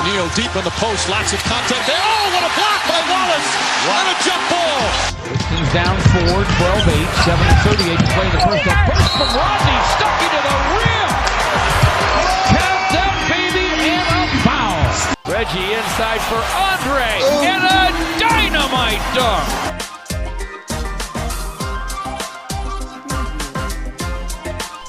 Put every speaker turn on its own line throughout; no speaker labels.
O'Neal deep in the post, lots of contact there. Oh, what a block by Wallace! And a jump ball!
Pistons down 4, 12-8, 7:38 to play in the first. A burst from Rodney, stuck into the rim! Count that baby, and a foul! Reggie inside for Andre, and a dynamite dunk!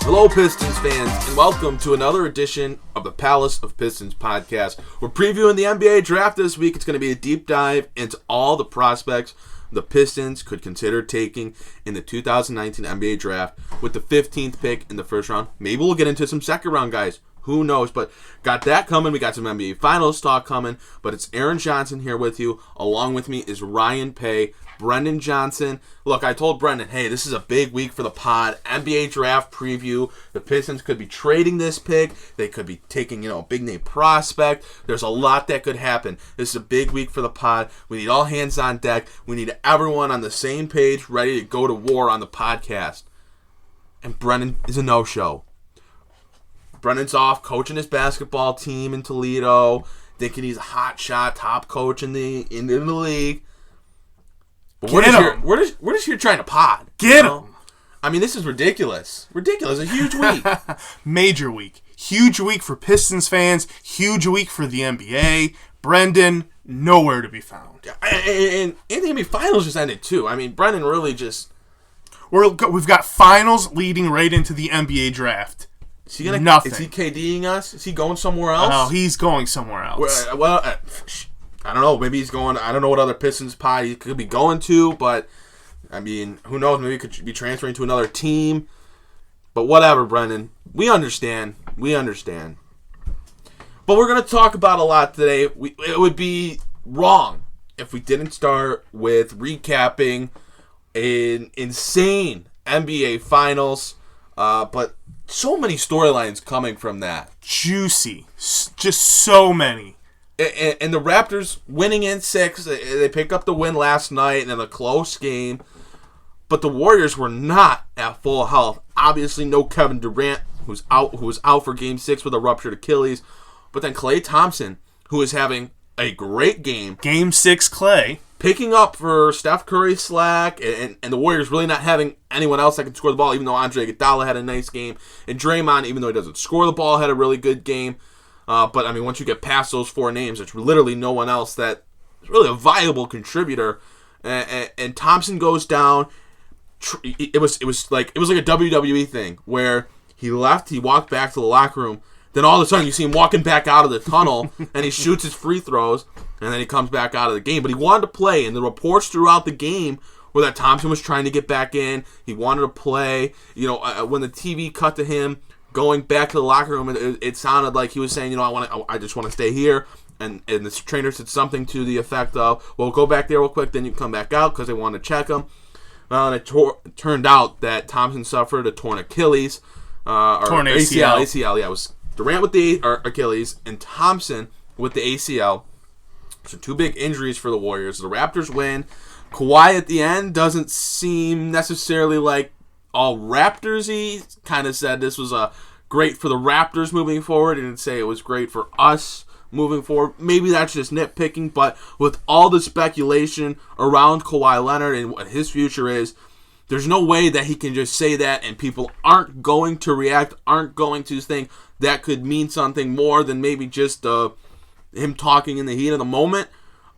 Hello, Pistons fans, and welcome to another edition of the Palace of Pistons podcast. We're previewing the NBA draft this week. It's going to be a deep dive into all the prospects the Pistons could consider taking in the 2019 NBA draft with the 15th pick in the first round. Maybe we'll get into some second round guys. Who knows? But got that coming. We got some NBA Finals talk coming. But it's Aaron Johnson here with you. Along with me is Ryan Paye. Brendan Johnson. Look, I told Brendan, hey, this is a big week for the pod. NBA draft preview. The Pistons could be trading this pick. They could be taking, a big name prospect. There's a lot that could happen. This is a big week for the pod. We need all hands on deck. We need everyone on the same page, ready to go to war on the podcast. And Brendan is a no-show. Brendan's off coaching his basketball team in Toledo, thinking he's a hot shot, top coach in the league. But we're just here trying to pod.
Get him.
I mean, this is ridiculous. Ridiculous. A huge week.
Major week. Huge week for Pistons fans. Huge week for the NBA. Brendan, nowhere to be found.
And the NBA Finals just ended, too. I mean, Brendan really just...
We've got finals leading right into the NBA draft.
Is he
Nothing.
Is he KDing us? Is he going somewhere else?
No, he's going somewhere else.
Well, I don't know. Maybe he's going... I don't know what other Pistons pod he could be going to, but... I mean, who knows? Maybe he could be transferring to another team. But whatever, Brendan. We understand. But we're going to talk about a lot today. It would be wrong if we didn't start with recapping an insane NBA Finals. But so many storylines coming from that.
Juicy. Just so many.
And the Raptors winning in 6. They picked up the win last night in a close game. But the Warriors were not at full health. Obviously, no Kevin Durant, who was out for Game 6 with a ruptured Achilles. But then Klay Thompson, who is having a great game.
Game 6 Klay.
Picking up for Steph Curry's slack. And the Warriors really not having anyone else that can score the ball, even though Andre Iguodala had a nice game. And Draymond, even though he doesn't score the ball, had a really good game. But, I mean, once you get past those 4 names, there's literally no one else that is really a viable contributor. And Thompson goes down. It was like a WWE thing where he left, he walked back to the locker room. Then all of a sudden you see him walking back out of the tunnel and he shoots his free throws and then he comes back out of the game. But he wanted to play, and the reports throughout the game were that Thompson was trying to get back in. He wanted to play. When the TV cut to him going back to the locker room, it sounded like he was saying, I just want to stay here. And the trainer said something to the effect of, well, go back there real quick, then you come back out, because they wanted to check him. Well, and it turned out that Thompson suffered a torn Achilles.
Torn ACL.
ACL, yeah. It was Durant with the Achilles and Thompson with the ACL. So 2 big injuries for the Warriors. The Raptors win. Kawhi at the end doesn't seem necessarily like all Raptors-y. Kind of said this was great for the Raptors moving forward. He didn't say it was great for us moving forward. Maybe that's just nitpicking, but with all the speculation around Kawhi Leonard and what his future is, there's no way that he can just say that and people aren't going to react, aren't going to think that could mean something more than maybe just him talking in the heat of the moment.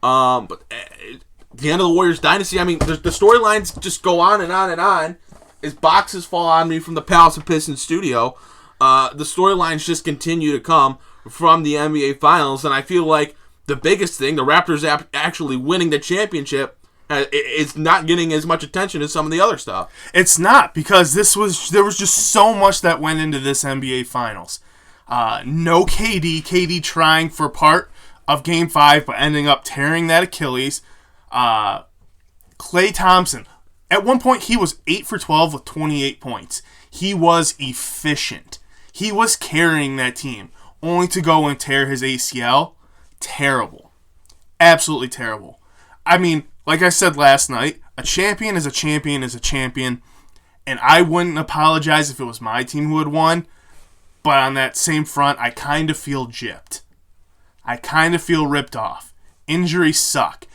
But at the end of the Warriors dynasty, I mean, the storylines just go on and on and on. As boxes fall on me from the Palace of Pistons studio, the storylines just continue to come from the NBA Finals, and I feel like the biggest thing, the Raptors actually winning the championship, is not getting as much attention as some of the other stuff.
It's not, because there was just so much that went into this NBA Finals. No KD. KD trying for part of Game 5, but ending up tearing that Achilles. Klay Thompson. At one point, he was 8 for 12 with 28 points. He was efficient. He was carrying that team, only to go and tear his ACL. Terrible. Absolutely terrible. I mean, like I said last night, a champion is a champion is a champion, and I wouldn't apologize if it was my team who had won, but on that same front, I kind of feel gypped. I kind of feel ripped off. Injuries suck.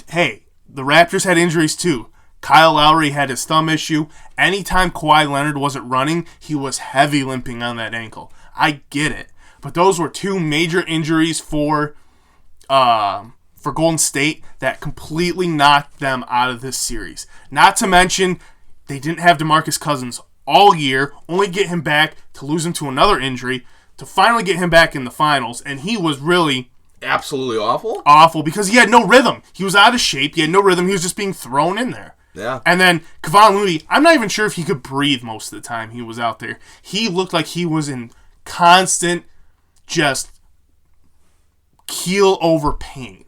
Hey, the Raptors had injuries too. Kyle Lowry had his thumb issue. Anytime Kawhi Leonard wasn't running, he was heavy limping on that ankle. I get it. But those were two major injuries for Golden State that completely knocked them out of this series. Not to mention, they didn't have DeMarcus Cousins all year, only get him back to lose him to another injury, to finally get him back in the finals, and he was really
absolutely
awful because he had no rhythm. He was out of shape. He had no rhythm. He was just being thrown in there.
Yeah.
And then Kevon Looney, I'm not even sure if he could breathe most of the time he was out there. He looked like he was in constant, just keel over pain.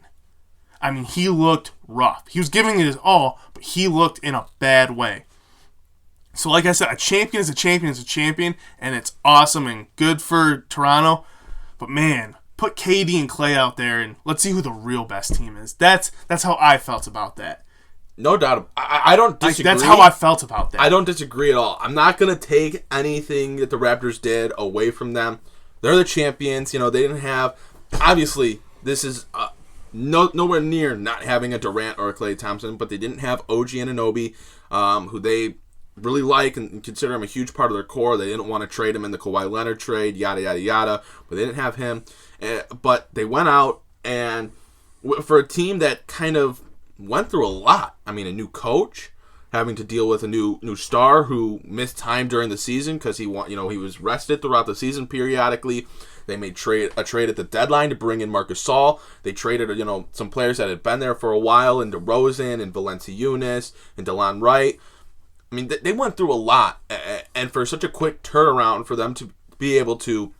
I mean, he looked rough. He was giving it his all, but he looked in a bad way. So like I said, a champion is a champion is a champion, and it's awesome and good for Toronto. But man, put KD and Klay out there, and let's see who the real best team is. That's how I felt about that.
No doubt. I don't disagree.
That's how I felt about that.
I don't disagree at all. I'm not going to take anything that the Raptors did away from them. They're the champions. They didn't have... Obviously, this is nowhere near not having a Durant or a Klay Thompson, but they didn't have OG Anunoby, who they really like and consider him a huge part of their core. They didn't want to trade him in the Kawhi Leonard trade, yada, yada, yada, but they didn't have him. But they went out, and for a team that kind of went through a lot. I mean, a new coach, having to deal with a new star who missed time during the season because he was rested throughout the season periodically. They made a trade at the deadline to bring in Marc Gasol. They traded some players that had been there for a while, and DeRozan and Valanciunas and DeLon Wright. I mean, they went through a lot, and for such a quick turnaround for them to be able to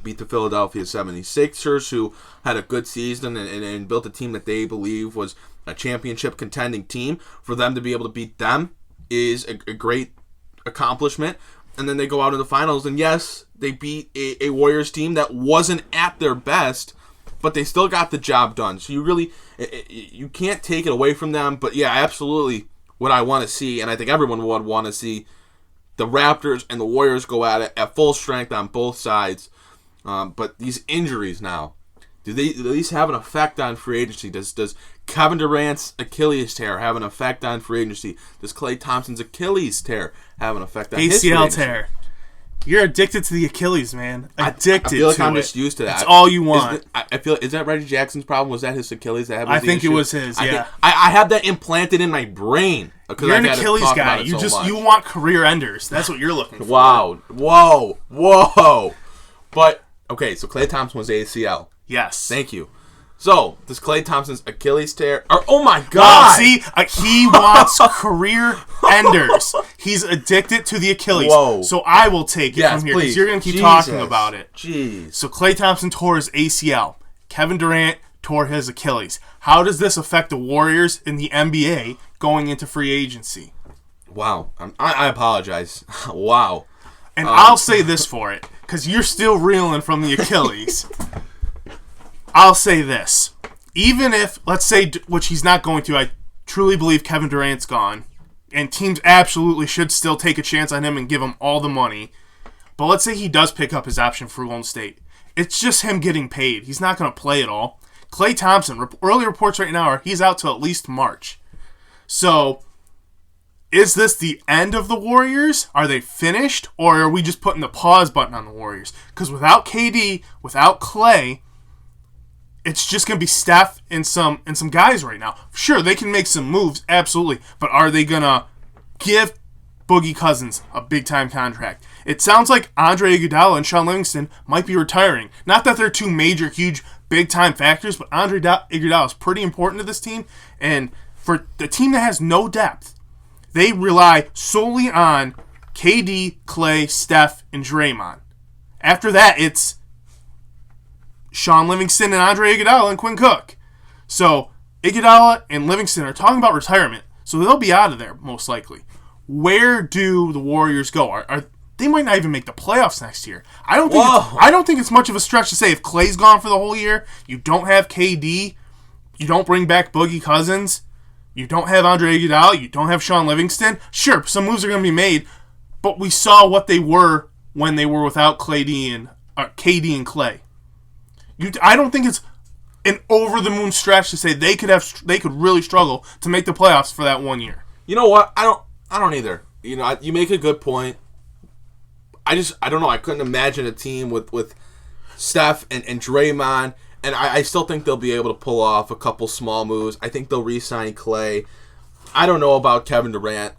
beat the Philadelphia 76ers, who had a good season and built a team that they believe was a championship contending team, for them to be able to beat them is a great accomplishment. And then they go out in the finals, and yes, they beat a Warriors team that wasn't at their best, but they still got the job done. So you can't take it away from them. But yeah, absolutely what I want to see, and I think everyone would want to see, the Raptors and the Warriors go at it at full strength on both sides. But these injuries now, do they at least have an effect on free agency? Does Kevin Durant's Achilles tear have an effect on free agency? Does Klay Thompson's Achilles tear have an effect on his free agency?
ACL tear. You're addicted to the Achilles, man. Addicted to it.
I feel like I'm just used to that.
That's all you want.
Is that Reggie Jackson's problem? Was that his Achilles?
I think it was his, yeah.
I had that implanted in my brain.
You're an Achilles guy. You want career enders. That's what you're looking for.
Wow. Whoa. But, okay, so Klay Thompson was ACL.
Yes.
Thank you. So, does Klay Thompson's Achilles tear... oh my God!
Wow, see? He wants career enders. He's addicted to the Achilles.
Whoa.
So I will take it from here, because you're going to keep talking about it.
Jeez.
So Klay Thompson tore his ACL. Kevin Durant tore his Achilles. How does this affect the Warriors in the NBA going into free agency?
Wow. I apologize. Wow.
And I'll say this for it, because you're still reeling from the Achilles. I'll say this. Even if, let's say, which he's not going to, I truly believe Kevin Durant's gone, and teams absolutely should still take a chance on him and give him all the money. But let's say he does pick up his option for Golden State. It's just him getting paid. He's not going to play at all. Klay Thompson, early reports right now are he's out till at least March. So, is this the end of the Warriors? Are they finished? Or are we just putting the pause button on the Warriors? Because without KD, without Klay, it's just going to be Steph and some guys right now. Sure, they can make some moves, absolutely. But are they going to give Boogie Cousins a big-time contract? It sounds like Andre Iguodala and Shaun Livingston might be retiring. Not that they're two major, huge, big-time factors, but Andre Iguodala is pretty important to this team. And for the team that has no depth, they rely solely on KD, Klay, Steph, and Draymond. After that, it's Shaun Livingston and Andre Iguodala and Quinn Cook. So Iguodala and Livingston are talking about retirement, so they'll be out of there most likely. Where do the Warriors go? They might not even make the playoffs next year. I don't think it's much of a stretch to say if Klay's gone for the whole year, you don't have KD, you don't bring back Boogie Cousins, you don't have Andre Iguodala, you don't have Shaun Livingston. Sure, some moves are going to be made, but we saw what they were when they were without KD and Klay. I don't think it's an over-the-moon stretch to say they could really struggle to make the playoffs for that 1 year.
You know what? I don't either. You know, you make a good point. I don't know. I couldn't imagine a team with Steph and Draymond, and I still think they'll be able to pull off a couple small moves. I think they'll re-sign Clay. I don't know about Kevin Durant.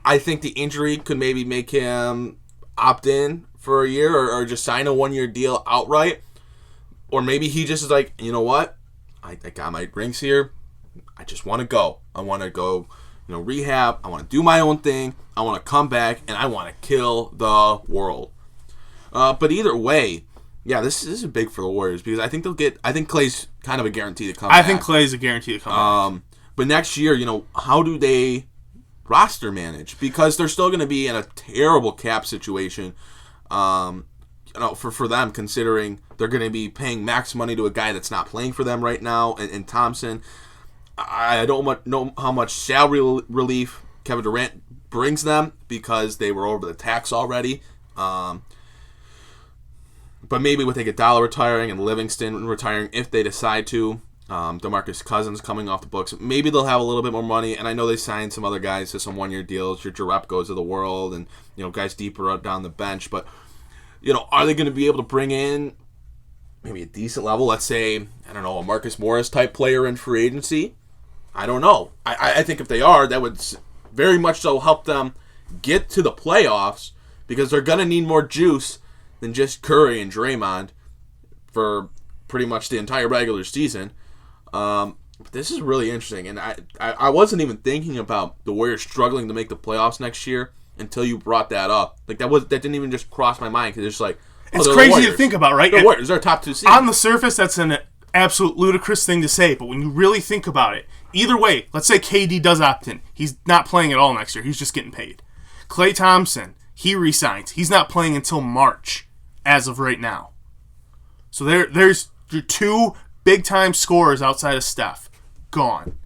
I think the injury could maybe make him opt in for a year or just sign a 1-year deal outright. Or maybe he just is like, you know what? I got my rings here. I just want to go. I want to go, rehab. I want to do my own thing. I want to come back, and I want to kill the world. But either way, yeah, this is big for the Warriors because I think Clay's kind of a guarantee to come back.
I think Clay's a guarantee to come back.
But next year, how do they roster manage? Because they're still going to be in a terrible cap situation. For them, considering they're going to be paying max money to a guy that's not playing for them right now, and Thompson. I don't know how much salary relief Kevin Durant brings them because they were over the tax already. But maybe with Iguodala retiring and Livingston retiring, if they decide to, DeMarcus Cousins coming off the books, maybe they'll have a little bit more money. And I know they signed some other guys to some 1-year deals, your Jerebkos of the world, and guys deeper up down the bench, but. Are they going to be able to bring in maybe a decent level? Let's say, I don't know, a Marcus Morris type player in free agency? I don't know. I think if they are, that would very much so help them get to the playoffs because they're going to need more juice than just Curry and Draymond for pretty much the entire regular season. But this is really interesting, and I wasn't even thinking about the Warriors struggling to make the playoffs next year until you brought that up. Like that didn't even just cross my mind because it's like
it's crazy to think about, right?
The Warriors are top 2 seed.
On the surface, that's an absolute ludicrous thing to say, but when you really think about it, either way, let's say KD does opt in. He's not playing at all next year. He's just getting paid. Klay Thompson, he resigns. He's not playing until March as of right now. So there's your 2 big-time scorers outside of Steph. Gone.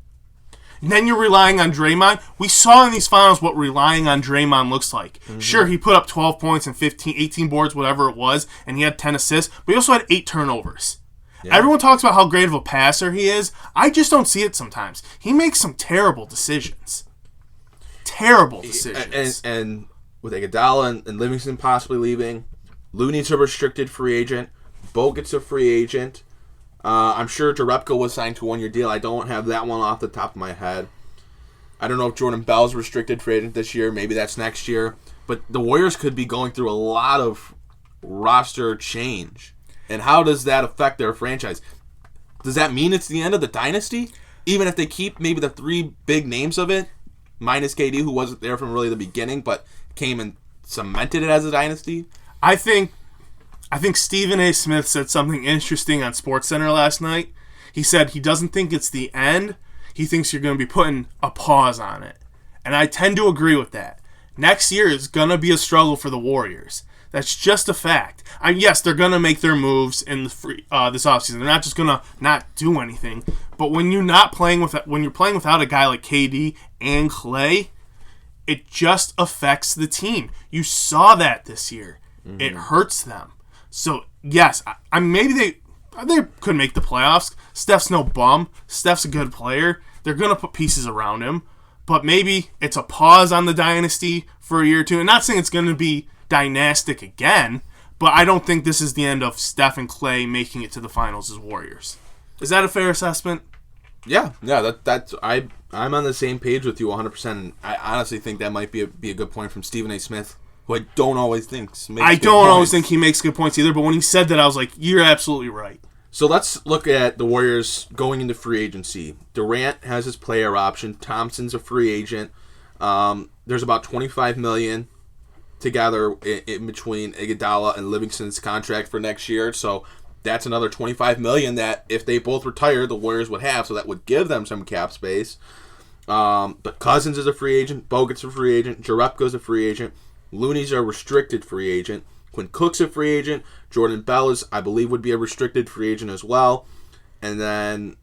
And then you're relying on Draymond. We saw in these finals what relying on Draymond looks like. Mm-hmm. Sure, he put up 12 points and 18 boards, whatever it was, and he had 10 assists, but he also had 8 turnovers. Yeah. Everyone talks about how great of a passer he is. I just don't see it sometimes. He makes some terrible decisions. Terrible decisions.
And with Iguodala and Livingston possibly leaving, Looney's a restricted free agent. Bogut's a free agent. I'm sure Jerebko was signed to a 1-year deal. I don't have that one off the top of my head. I don't know if Jordan Bell's restricted free agent this year. Maybe that's next year. But the Warriors could be going through a lot of roster change. And how does that affect their franchise? Does that mean it's the end of the dynasty? Even if they keep maybe the 3 big names of it, minus KD, who wasn't there from really the beginning, but came and cemented it as a dynasty?
I think Stephen A. Smith said something interesting on SportsCenter last night. He said he doesn't think it's the end. He thinks you're going to be putting a pause on it. And I tend to agree with that. Next year is going to be a struggle for the Warriors. That's just a fact. Yes, they're going to make their moves in this offseason. They're not just going to not do anything. But when you're playing without a guy like KD and Clay, it just affects the team. You saw that this year. Mm-hmm. It hurts them. So, yes, maybe they could make the playoffs. Steph's no bum. Steph's a good player. They're going to put pieces around him. But maybe it's a pause on the dynasty for a year or two. I'm not saying it's going to be dynastic again, but I don't think this is the end of Steph and Clay making it to the finals as Warriors. Is that a fair assessment?
Yeah, I'm on the same page with you 100%. And I honestly think that might be a good point from Stephen A. Smith, who I don't always think makes
I don't always think he makes good points either, but when he said that, I was like, you're absolutely right.
So let's look at the Warriors going into free agency. Durant has his player option. Thompson's a free agent. There's about $25 million together in between Iguodala and Livingston's contract for next year. So that's another $25 million that if they both retire, the Warriors would have. So that would give them some cap space. But Cousins is a free agent. Bogut's a free agent. Jerebko's a free agent. Looney's a restricted free agent. Quinn Cook's a free agent. Jordan Bell I believe, would be a restricted free agent as well. And then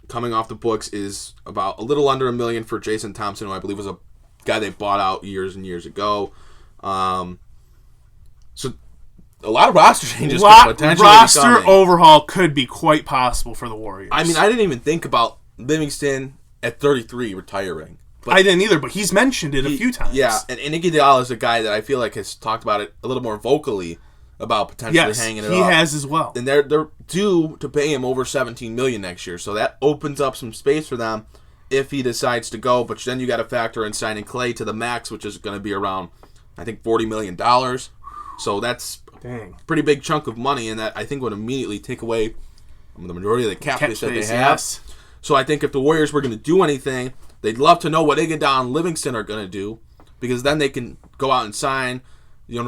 coming off the books is about a little under $1 million for Jason Thompson, who I believe was a guy they bought out years and years ago. So a lot of roster changes could potentially
roster
be coming.
overhaul could be quite possible for the Warriors.
I mean, I didn't even think about Livingston at 33 retiring. But
I didn't either, but he's mentioned it a few times.
Yeah, and Iguodala is a guy that I feel like has talked about it a little more vocally about potentially hanging it up.
He has as well.
And they're due to pay him over $17 million next year, so that opens up some space for them if he decides to go. But then you got to factor in signing Clay to the max, which is going to be around, I think, $40 million. So that's a pretty big chunk of money, and that I think would immediately take away the majority of the cap space that they have.
Yes.
So I think if the Warriors were going to do anything, they'd love to know what Iguodala and Livingston are going to do, because then they can go out and sign,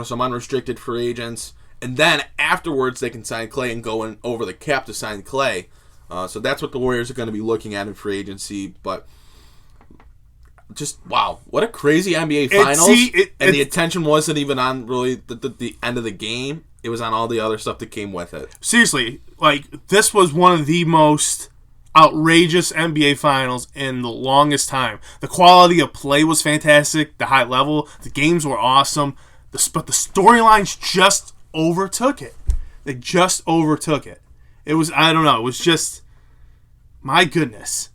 some unrestricted free agents, and then afterwards they can sign Clay and go in over the cap to sign Clay. So that's what the Warriors are going to be looking at in free agency. But just wow, what a crazy NBA Finals! And the attention wasn't even on really the end of the game; it was on all the other stuff that came with it.
Seriously, this was one of the most outrageous NBA Finals in the longest time. The quality of play was fantastic. The high level, the games were awesome. But the storylines just overtook it. They just overtook it. It was, I don't know, it was just, my goodness.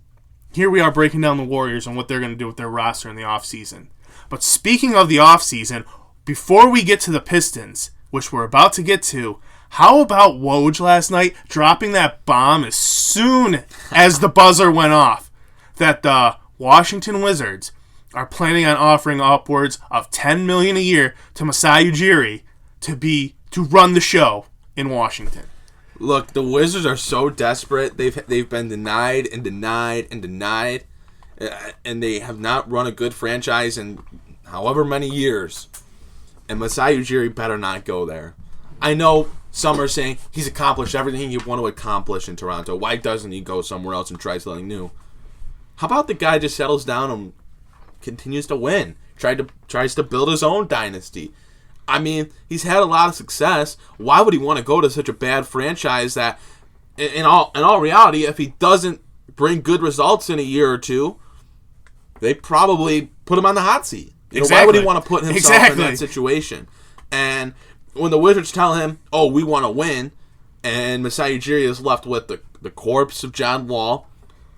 Here we are breaking down the Warriors and what they're going to do with their roster in the offseason. But speaking of the offseason, before we get to the Pistons, which we're about to get to, how about Woj last night dropping that bomb as soon as the buzzer went off that the Washington Wizards are planning on offering upwards of $10 million a year to Masai Ujiri to run the show in Washington.
Look, the Wizards are so desperate. They've been denied and denied and denied, and they have not run a good franchise in however many years. And Masai Ujiri better not go there. I know some are saying he's accomplished everything you want to accomplish in Toronto. Why doesn't he go somewhere else and try something new? How about the guy just settles down and continues to win? Tries to build his own dynasty. I mean, he's had a lot of success. Why would he want to go to such a bad franchise that, in all reality, if he doesn't bring good results in a year or two, they probably put him on the hot seat. Why would he want to put himself in that situation? And when the Wizards tell him, "Oh, we want to win," and Masai Ujiri is left with the corpse of John Wall,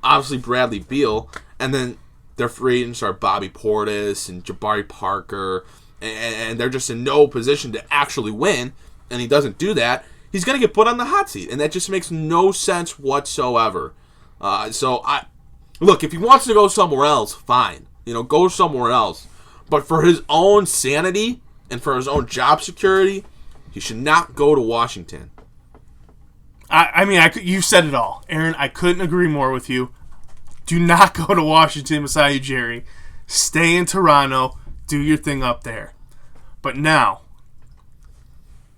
obviously Bradley Beal, and then their free agents are Bobby Portis and Jabari Parker, and they're just in no position to actually win, and he doesn't do that, he's going to get put on the hot seat, and that just makes no sense whatsoever. Look, if he wants to go somewhere else, fine. Go somewhere else. But for his own sanity and for his own job security, he should not go to Washington.
You said it all, Aaron. I couldn't agree more with you. Do not go to Washington, Masai Ujiri. Stay in Toronto. Do your thing up there. But now,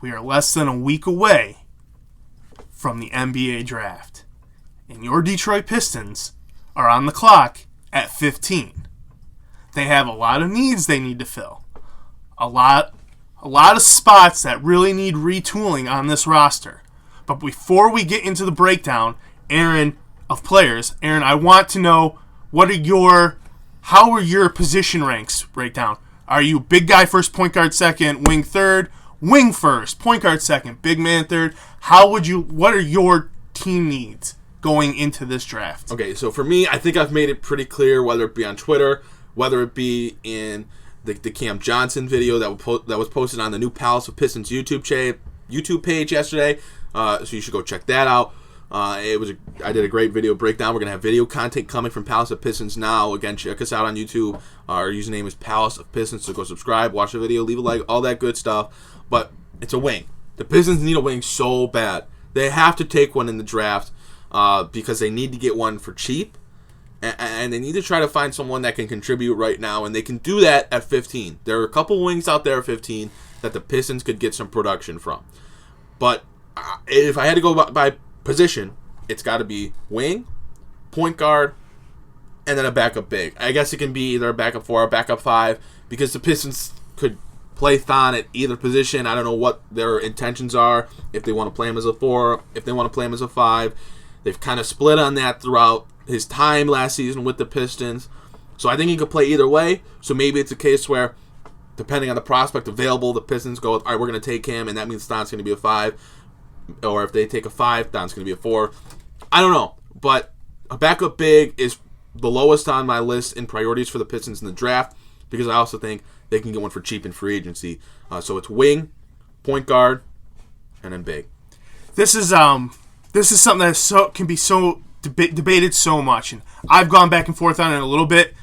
we are less than a week away from the NBA draft. And your Detroit Pistons are on the clock at 15. They have a lot of needs they need to fill. A lot of spots that really need retooling on this roster. But before we get into the breakdown, Aaron, of players, Aaron, I want to know how are your position ranks breakdown? Are you big guy first, point guard second, wing third, wing first, point guard second, big man third? What are your team needs going into this draft?
Okay, so for me, I think I've made it pretty clear, whether it be on Twitter, whether it be in the Cam Johnson video that was posted on the new Palace of Pistons YouTube page yesterday. So you should go check that out. I did a great video breakdown. We're going to have video content coming from Palace of Pistons now. Again, check us out on YouTube. Our username is Palace of Pistons, so go subscribe, watch the video, leave a like, all that good stuff. But it's a wing. The Pistons need a wing so bad. They have to take one in the draft because they need to get one for cheap. And they need to try to find someone that can contribute right now, and they can do that at 15. There are a couple wings out there at 15 that the Pistons could get some production from. But if I had to go by position, it's got to be wing, point guard, and then a backup big. I guess it can be either a backup 4 or a backup 5 because the Pistons could play Thon at either position. I don't know what their intentions are, if they want to play him as a 4, if they want to play him as a 5. They've kind of split on that throughout his time last season with the Pistons. So I think he could play either way. So maybe it's a case where depending on the prospect available, the Pistons go with, all right, we're going to take him, and that means Don's going to be a 5. Or if they take a 5, Don's going to be a 4. I don't know. But a backup big is the lowest on my list in priorities for the Pistons in the draft, because I also think they can get one for cheap in free agency. So it's wing, point guard, and then big.
This is something that can be so debated so much, and I've gone back and forth on it a little bit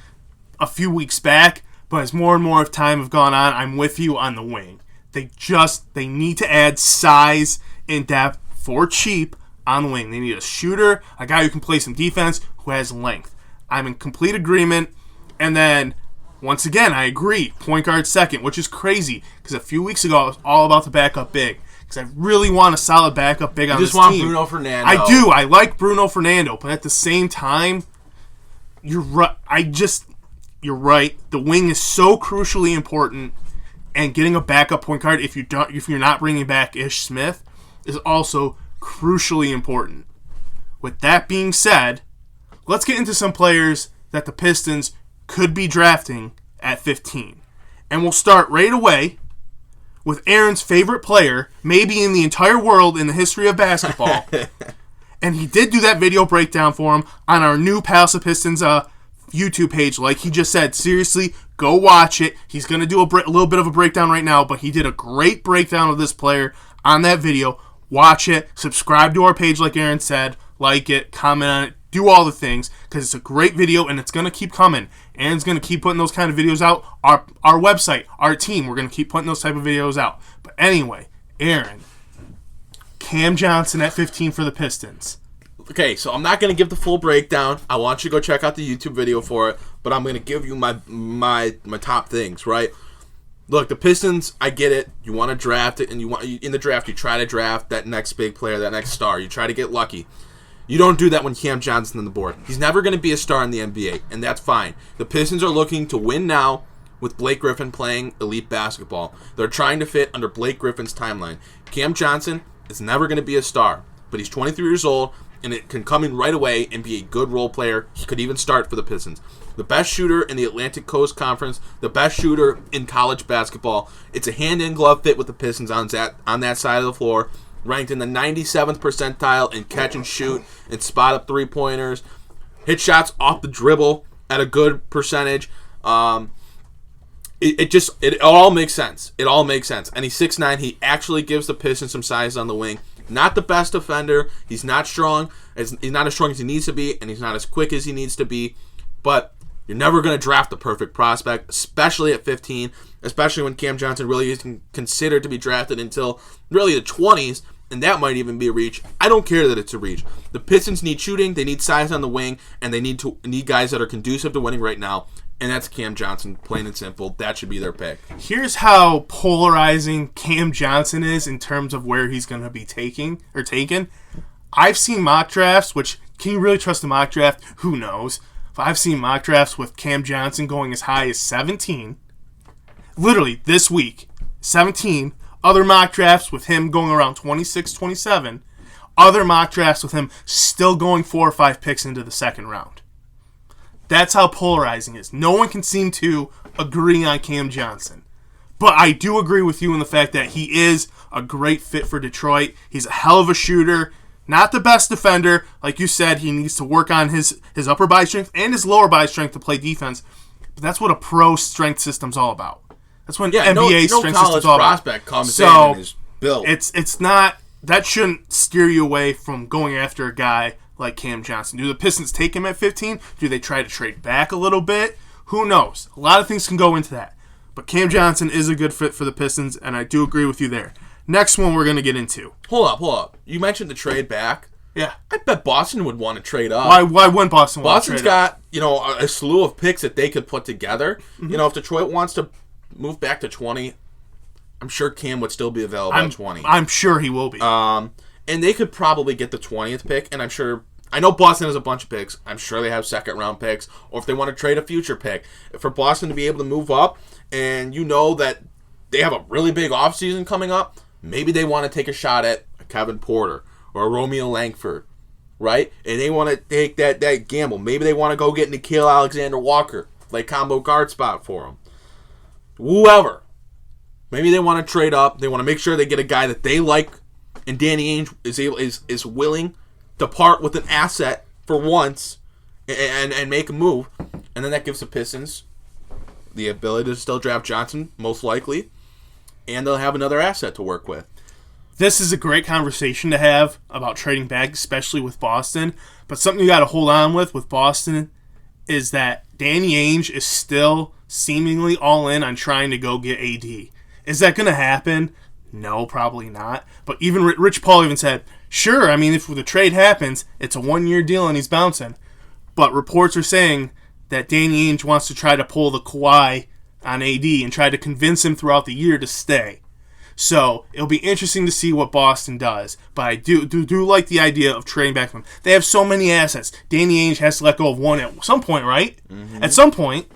a few weeks back, but as more and more of time have gone on, I'm with you on the wing. They need to add size and depth for cheap on the wing. They need a shooter, a guy who can play some defense, who has length. I'm in complete agreement. And then, once again, I agree, point guard second, which is crazy, because a few weeks ago I was all about the backup big, because I really want a solid backup big on this team.
You just want Bruno Fernando.
I do. I like Bruno Fernando, but at the same time, you're right. You're right. The wing is so crucially important, and getting a backup point guard if you're not bringing back Ish Smith is also crucially important. With that being said, let's get into some players that the Pistons could be drafting at 15. And we'll start right away with Aaron's favorite player, maybe in the entire world in the history of basketball. And he did do that video breakdown for him on our new Palace of Pistons YouTube page. Like he just said, seriously, go watch it. He's going to do a little bit of a breakdown right now, but he did a great breakdown of this player on that video. Watch it. Subscribe to our page like Aaron said. Like it. Comment on it. Do all the things, because it's a great video and it's going to keep coming. Aaron's going to keep putting those kind of videos out. Our website, our team, we're going to keep putting those type of videos out. But anyway, Aaron, Cam Johnson at 15 for the Pistons.
Okay, so I'm not going to give the full breakdown. I want you to go check out the YouTube video for it, but I'm going to give you my top things, right? Look, the Pistons, I get it. You want to draft it, and in the draft, you try to draft that next big player, that next star. You try to get lucky. You don't do that when Cam Johnson's on the board. He's never going to be a star in the NBA, and that's fine. The Pistons are looking to win now with Blake Griffin playing elite basketball. They're trying to fit under Blake Griffin's timeline. Cam Johnson is never going to be a star, but he's 23 years old, and it can come in right away and be a good role player. He could even start for the Pistons. The best shooter in the Atlantic Coast Conference, the best shooter in college basketball. It's a hand-in-glove fit with the Pistons on that side of the floor. Ranked in the 97th percentile in catch and shoot and spot up three-pointers. Hit shots off the dribble at a good percentage. It all makes sense. It all makes sense. And he's 6'9". He actually gives the Pistons some size on the wing. Not the best defender. He's not strong. He's not as strong as he needs to be, and he's not as quick as he needs to be. But you're never going to draft the perfect prospect, especially at 15, especially when Cam Johnson really isn't considered to be drafted until really the 20s, and that might even be a reach. I don't care that it's a reach. The Pistons need shooting, they need size on the wing, and they need guys that are conducive to winning right now, and that's Cam Johnson, plain and simple. That should be their pick.
Here's how polarizing Cam Johnson is in terms of where he's going to be taken. I've seen mock drafts, which, can you really trust a mock draft? Who knows? I've seen mock drafts with Cam Johnson going as high as 17. Literally, this week, 17. Other mock drafts with him going around 26, 27. Other mock drafts with him still going 4 or 5 picks into the second round. That's how polarizing it is. No one can seem to agree on Cam Johnson. But I do agree with you in the fact that he is a great fit for Detroit. He's a hell of a shooter. Not the best defender. Like you said, he needs to work on his upper body strength and his lower body strength to play defense. But that's what a pro strength system's all about. That's what NBA strength system's all about.
Prospect comes in and is built.
It's not, that shouldn't steer you away from going after a guy like Cam Johnson. Do the Pistons take him at 15? Do they try to trade back a little bit? Who knows? A lot of things can go into that. But Cam Johnson is a good fit for the Pistons, and I do agree with you there. Next one we're going to get into.
Hold up. You mentioned the trade back.
Yeah.
I bet Boston would want to trade up.
Why wouldn't Boston want to trade up?
Boston's got, a slew of picks that they could put together. Mm-hmm. If Detroit wants to move back to 20, I'm sure Cam would still be available at 20.
I'm sure he will be.
And they could probably get the 20th pick, and I know Boston has a bunch of picks. I'm sure they have second-round picks, or if they want to trade a future pick. For Boston to be able to move up, and you know that they have a really big offseason coming up, maybe they want to take a shot at a Kevin Porter or a Romeo Langford, right? And they want to take that gamble. Maybe they want to go get Nickeil Alexander-Walker, like combo guard spot for him. whoever. Maybe they want to trade up. They want to make sure they get a guy that they like, and Danny Ainge is willing to part with an asset for once and make a move. And then that gives the Pistons the ability to still draft Johnson, most likely, and they'll have another asset to work with.
This is a great conversation to have about trading back, especially with Boston. But something you got to hold on with Boston is that Danny Ainge is still seemingly all in on trying to go get AD. Is that going to happen? No, probably not. But even Rich Paul even said, sure, I mean, if the trade happens, it's a one-year deal and he's bouncing. But reports are saying that Danny Ainge wants to try to pull the Kawhi on AD and try to convince him throughout the year to stay. So it'll be interesting to see what Boston does. But I do like the idea of trading back from them. They have so many assets. Danny Ainge has to let go of one at some point, right? Mm-hmm. At some point.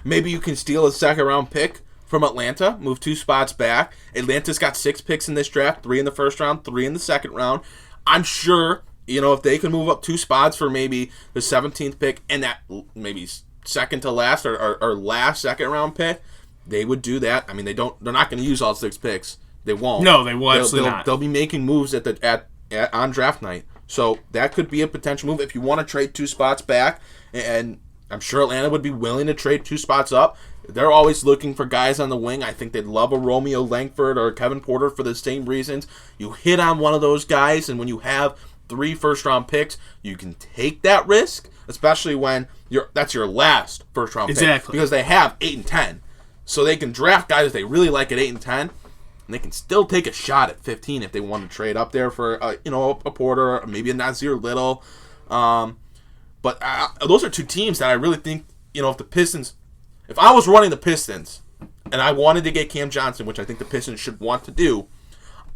Maybe you can steal a second-round pick from Atlanta, move 2 spots back. Atlanta's got 6 picks in this draft, 3 in the first round, 3 in the second round. I'm sure, if they can move up 2 spots for maybe the 17th pick and that maybe second to last or last second-round pick, they would do that. I mean, they're not going to use all 6 picks. They won't.
No, they will absolutely not.
They'll be making moves on draft night. So that could be a potential move if you want to trade 2 spots back, and I'm sure Atlanta would be willing to trade 2 spots up. They're always looking for guys on the wing. I think they'd love a Romeo Langford or Kevin Porter for the same reasons. You hit on one of those guys, and when you have 3 first-round picks, you can take that risk, especially when that's your last first-round pick. Because they have 8 and 10. So they can draft guys they really like at 8 and 10, and they can still take a shot at 15 if they want to trade up there for a Porter or maybe a Nasir Little. But those are 2 teams that I really think, if the Pistons, if I was running the Pistons and I wanted to get Cam Johnson, which I think the Pistons should want to do,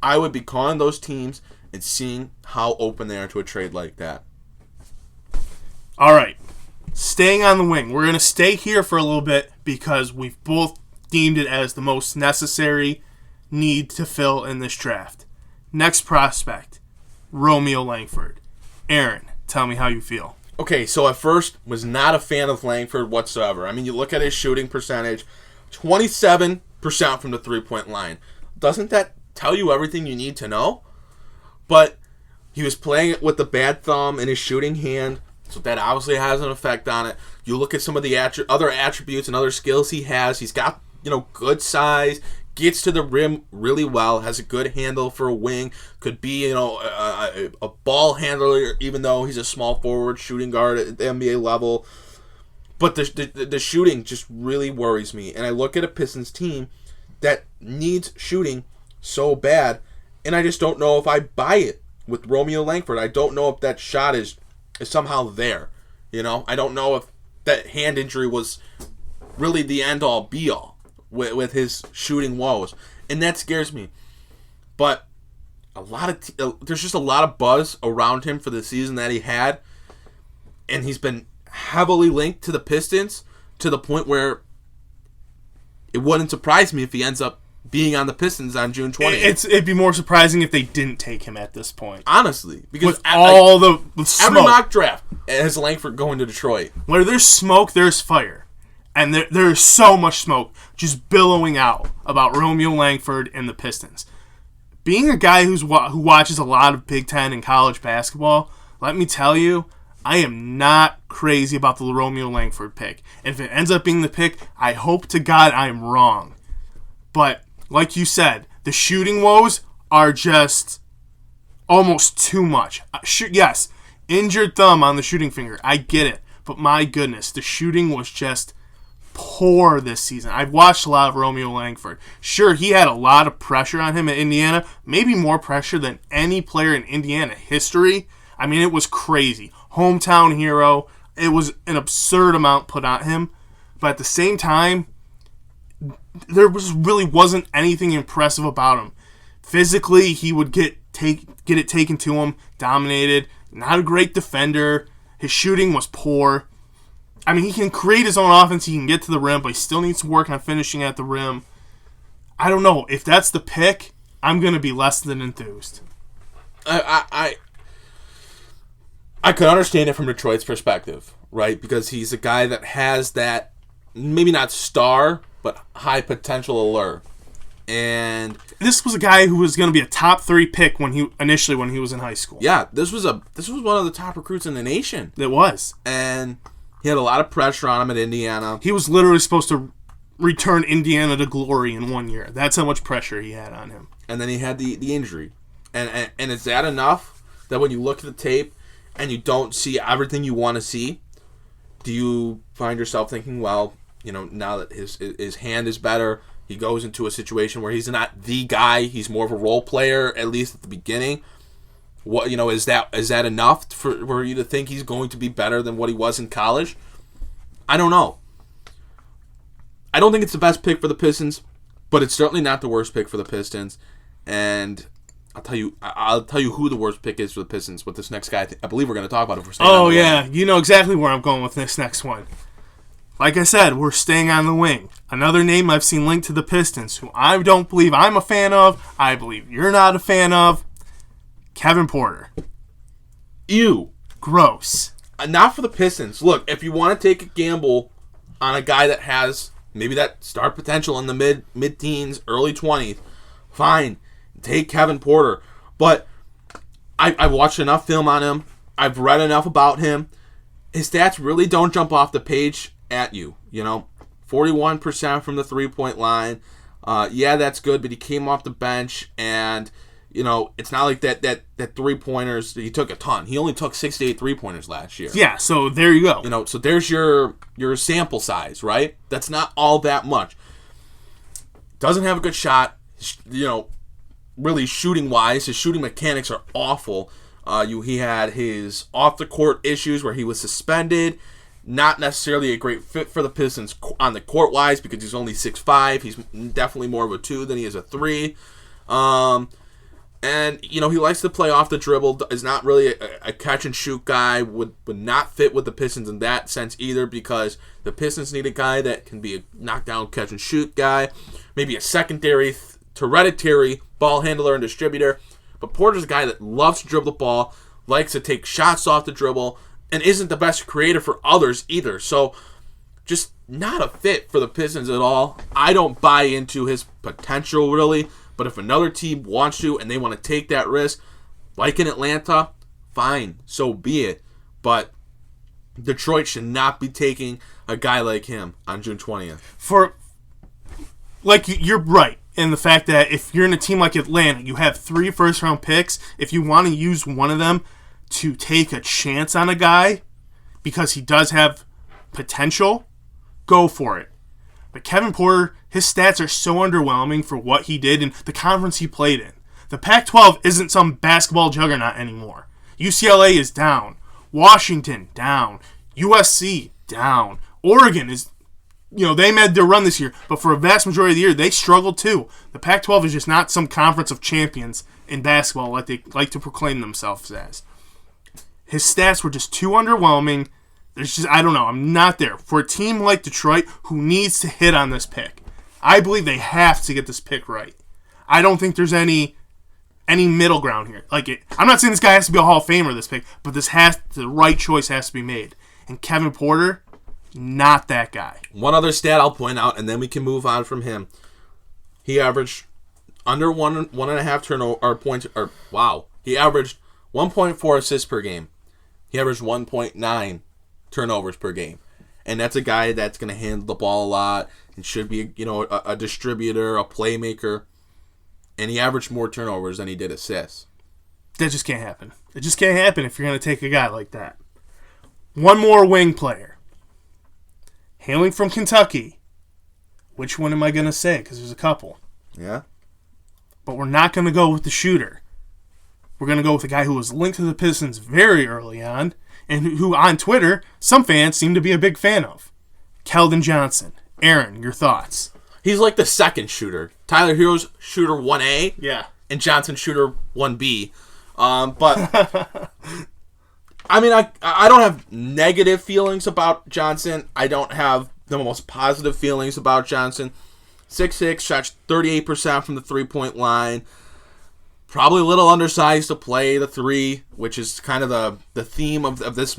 I would be calling those teams and seeing how open they are to a trade like that.
All right. Staying on the wing. We're going to stay here for a little bit because we've both deemed it as the most necessary need to fill in this draft. Next prospect, Romeo Langford. Aaron, tell me how you feel.
Okay, so at first, was not a fan of Langford whatsoever. I mean, you look at his shooting percentage, 27% from the three-point line. Doesn't that tell you everything you need to know? But he was playing it with the bad thumb in his shooting hand, so that obviously has an effect on it. You look at some of the other attributes and other skills he has. He's got, good size, gets to the rim really well, has a good handle for a wing, could be, a ball handler, even though he's a small forward shooting guard at the NBA level. But the shooting just really worries me. And I look at a Pistons team that needs shooting so bad, and I just don't know if I buy it with Romeo Langford. I don't know if that shot is somehow there. I don't know if that hand injury was really the end-all, be-all with his shooting woes. And that scares me. But there's just a lot of buzz around him for the season that he had. And he's been heavily linked to the Pistons to the point where it wouldn't surprise me if he ends up being on the Pistons on June 20th.
It'd be more surprising if they didn't take him at this point.
Honestly. Because
with all the smoke.
Every mock draft has Langford going to Detroit.
Where there's smoke, there's fire. And there's so much smoke just billowing out about Romeo Langford and the Pistons. Being a guy who watches a lot of Big Ten and college basketball, let me tell you, I am not crazy about the Romeo Langford pick. And if it ends up being the pick, I hope to God I'm wrong. But like you said, the shooting woes are just almost too much. Yes, injured thumb on the shooting finger. I get it. But my goodness, the shooting was just poor this season. I've watched a lot of Romeo Langford. Sure, he had a lot of pressure on him at Indiana. Maybe more pressure than any player in Indiana history. I mean, it was crazy. Hometown hero. It was an absurd amount put on him. But at the same time, there really wasn't anything impressive about him. Physically, he would get it taken to him, dominated. Not a great defender. His shooting was poor. I mean, he can create his own offense. He can get to the rim, but he still needs to work on finishing at the rim. I don't know. If that's the pick, I'm going to be less than enthused.
I could understand it from Detroit's perspective, right? Because he's a guy that has that, maybe not star, but high potential allure. And
this was a guy who was going to be a top 3 pick when he was in high school.
Yeah, this was one of the top recruits in the nation.
It was.
And he had a lot of pressure on him at Indiana.
He was literally supposed to return Indiana to glory in 1 year. That's how much pressure he had on him.
And then he had the injury. And is that enough that when you look at the tape and you don't see everything you want to see, do you find yourself thinking, well, now that his hand is better, he goes into a situation where he's not the guy, he's more of a role player, at least at the beginning. What is that enough for you to think he's going to be better than what he was in college? I don't know. I don't think it's the best pick for the Pistons, but it's certainly not the worst pick for the Pistons. And I'll tell you who the worst pick is for the Pistons with this next guy. I believe we're going to talk about it. For
oh yeah, you know exactly where I'm going with this next one. Like I said, we're staying on the wing. Another name I've seen linked to the Pistons, who I don't believe I'm a fan of. I believe you're not a fan of. Kevin Porter.
Ew.
Gross.
Not for the Pistons. Look, if you want to take a gamble on a guy that has maybe that star potential in the mid-teens, early 20s, fine. Take Kevin Porter. But I've watched enough film on him. I've read enough about him. His stats really don't jump off the page at you. 41% from the three-point line. Yeah, that's good, but he came off the bench, and it's not like that three-pointers, he took a ton. He only took 68 three-pointers last year.
Yeah, so there you go.
So there's your sample size, right? That's not all that much. Doesn't have a good shot. Really shooting-wise, his shooting mechanics are awful. He had his off-the-court issues where he was suspended. Not necessarily a great fit for the Pistons on the court-wise because he's only 6'5". He's definitely more of a 2 than he is a 3. And, he likes to play off the dribble. Is not really a catch-and-shoot guy. Would not fit with the Pistons in that sense either because the Pistons need a guy that can be a knockdown catch-and-shoot guy. Maybe a secondary, hereditary ball handler and distributor. But Porter's a guy that loves to dribble the ball, likes to take shots off the dribble, and isn't the best creator for others either. So, just not a fit for the Pistons at all. I don't buy into his potential, really. But if another team wants to and they want to take that risk, like in Atlanta, fine, so be it. But Detroit should not be taking a guy like him on June 20th.
You're right in the fact that if you're in a team like Atlanta, you have 3 first-round picks. If you want to use one of them to take a chance on a guy because he does have potential, go for it. But Kevin Porter, his stats are so underwhelming for what he did in the conference he played in. The Pac-12 isn't some basketball juggernaut anymore. UCLA is down. Washington, down. USC, down. Oregon is, they made their run this year, but for a vast majority of the year, they struggled too. The Pac-12 is just not some conference of champions in basketball like they like to proclaim themselves as. His stats were just too underwhelming. I don't know. I'm not there. For a team like Detroit who needs to hit on this pick, I believe they have to get this pick right. I don't think there's any middle ground here. I'm not saying this guy has to be a Hall of Famer, this pick, but the right choice has to be made. And Kevin Porter, not that guy.
One other stat I'll point out, and then we can move on from him. He averaged under 1.5 turnover points. He averaged 1.4 assists per game. He averaged 1.9 turnovers per game. And that's a guy that's going to handle the ball a lot and should be, a distributor, a playmaker. And he averaged more turnovers than he did assists.
That just can't happen. It just can't happen if you're going to take a guy like that. One more wing player. Hailing from Kentucky. Which one am I going to say? Because there's a couple.
Yeah.
But we're not going to go with the shooter. We're going to go with a guy who was linked to the Pistons very early on, and who on Twitter, some fans seem to be a big fan of. Keldon Johnson. Aaron, your thoughts?
He's like the second shooter. Tyler Hero's shooter 1A.
Yeah.
And Johnson shooter 1B. But, I mean, I don't have negative feelings about Johnson. I don't have the most positive feelings about Johnson. 6'6", shot 38% from the three-point line. Probably a little undersized to play the 3, which is kind of the theme of this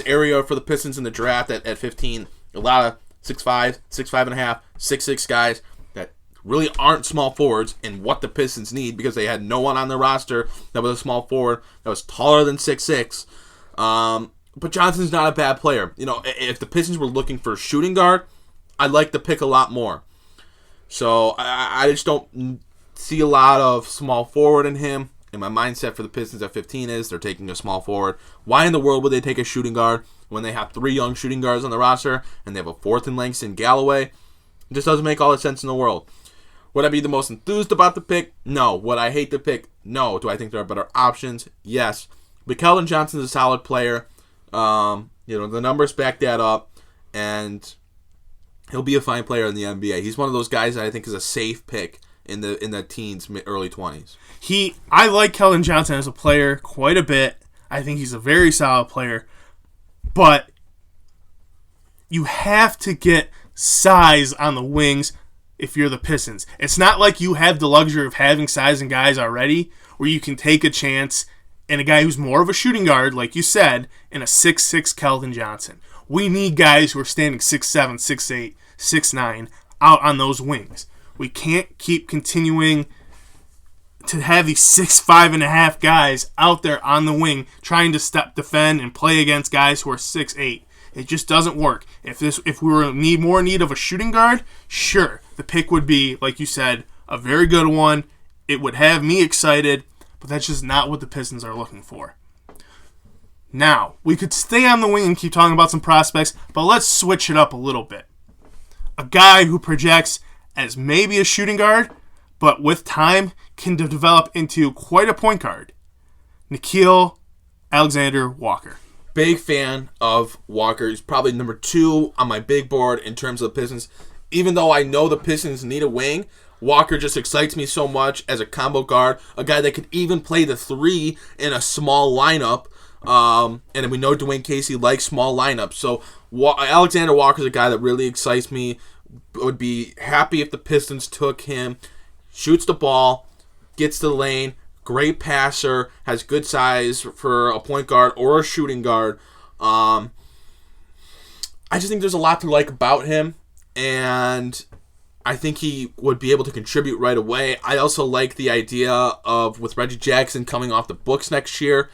area for the Pistons in the draft at 15. A lot 6'5", 6'5.5", 6'6" guys that really aren't small forwards and what the Pistons need because they had no one on their roster that was a small forward that was taller than 6'6". But Johnson's not a bad player. If the Pistons were looking for a shooting guard, I'd like the pick a lot more. So I just don't see a lot of small forward in him. And my mindset for the Pistons at 15 is they're taking a small forward. Why in the world would they take a shooting guard when they have 3 young shooting guards on the roster and they have a 4th in Langston Galloway? It just doesn't make all the sense in the world. Would I be the most enthused about the pick? No. Would I hate the pick? No. Do I think there are better options? Yes. But Keldon Johnson's a solid player. The numbers back that up, and he'll be a fine player in the NBA. He's one of those guys that I think is a safe pick in the teens, early 20s.
I like Keldon Johnson as a player quite a bit. I think he's a very solid player, but you have to get size on the wings if you're the Pistons. It's not like you have the luxury of having size and guys already where you can take a chance and a guy who's more of a shooting guard, like you said, and a 6'6" Keldon Johnson. We need guys who are standing 6'7", 6'8", 6'9", out on those wings. We can't keep continuing to have these 6'5.5" guys out there on the wing trying to defend and play against guys who are 6'8". It just doesn't work. If we were in need of a shooting guard, sure, the pick would be, like you said, a very good one. It would have me excited. But that's just not what the Pistons are looking for. Now, we could stay on the wing and keep talking about some prospects, but let's switch it up a little bit. A guy who projects as maybe a shooting guard, but with time can develop into quite a point guard. Nickeil Alexander-Walker.
Big fan of Walker. He's probably number 2 on my big board in terms of the Pistons. Even though I know the Pistons need a wing, Walker just excites me so much as a combo guard, a guy that could even play the 3 in a small lineup. And we know Dwayne Casey likes small lineups. So Alexander Walker is a guy that really excites me. Would be happy if the Pistons took him. Shoots the ball, gets to the lane, great passer, has good size for a point guard or a shooting guard. I just think there's a lot to like about him, and I think he would be able to contribute right away. I also like the idea of, with Reggie Jackson coming off the books next year,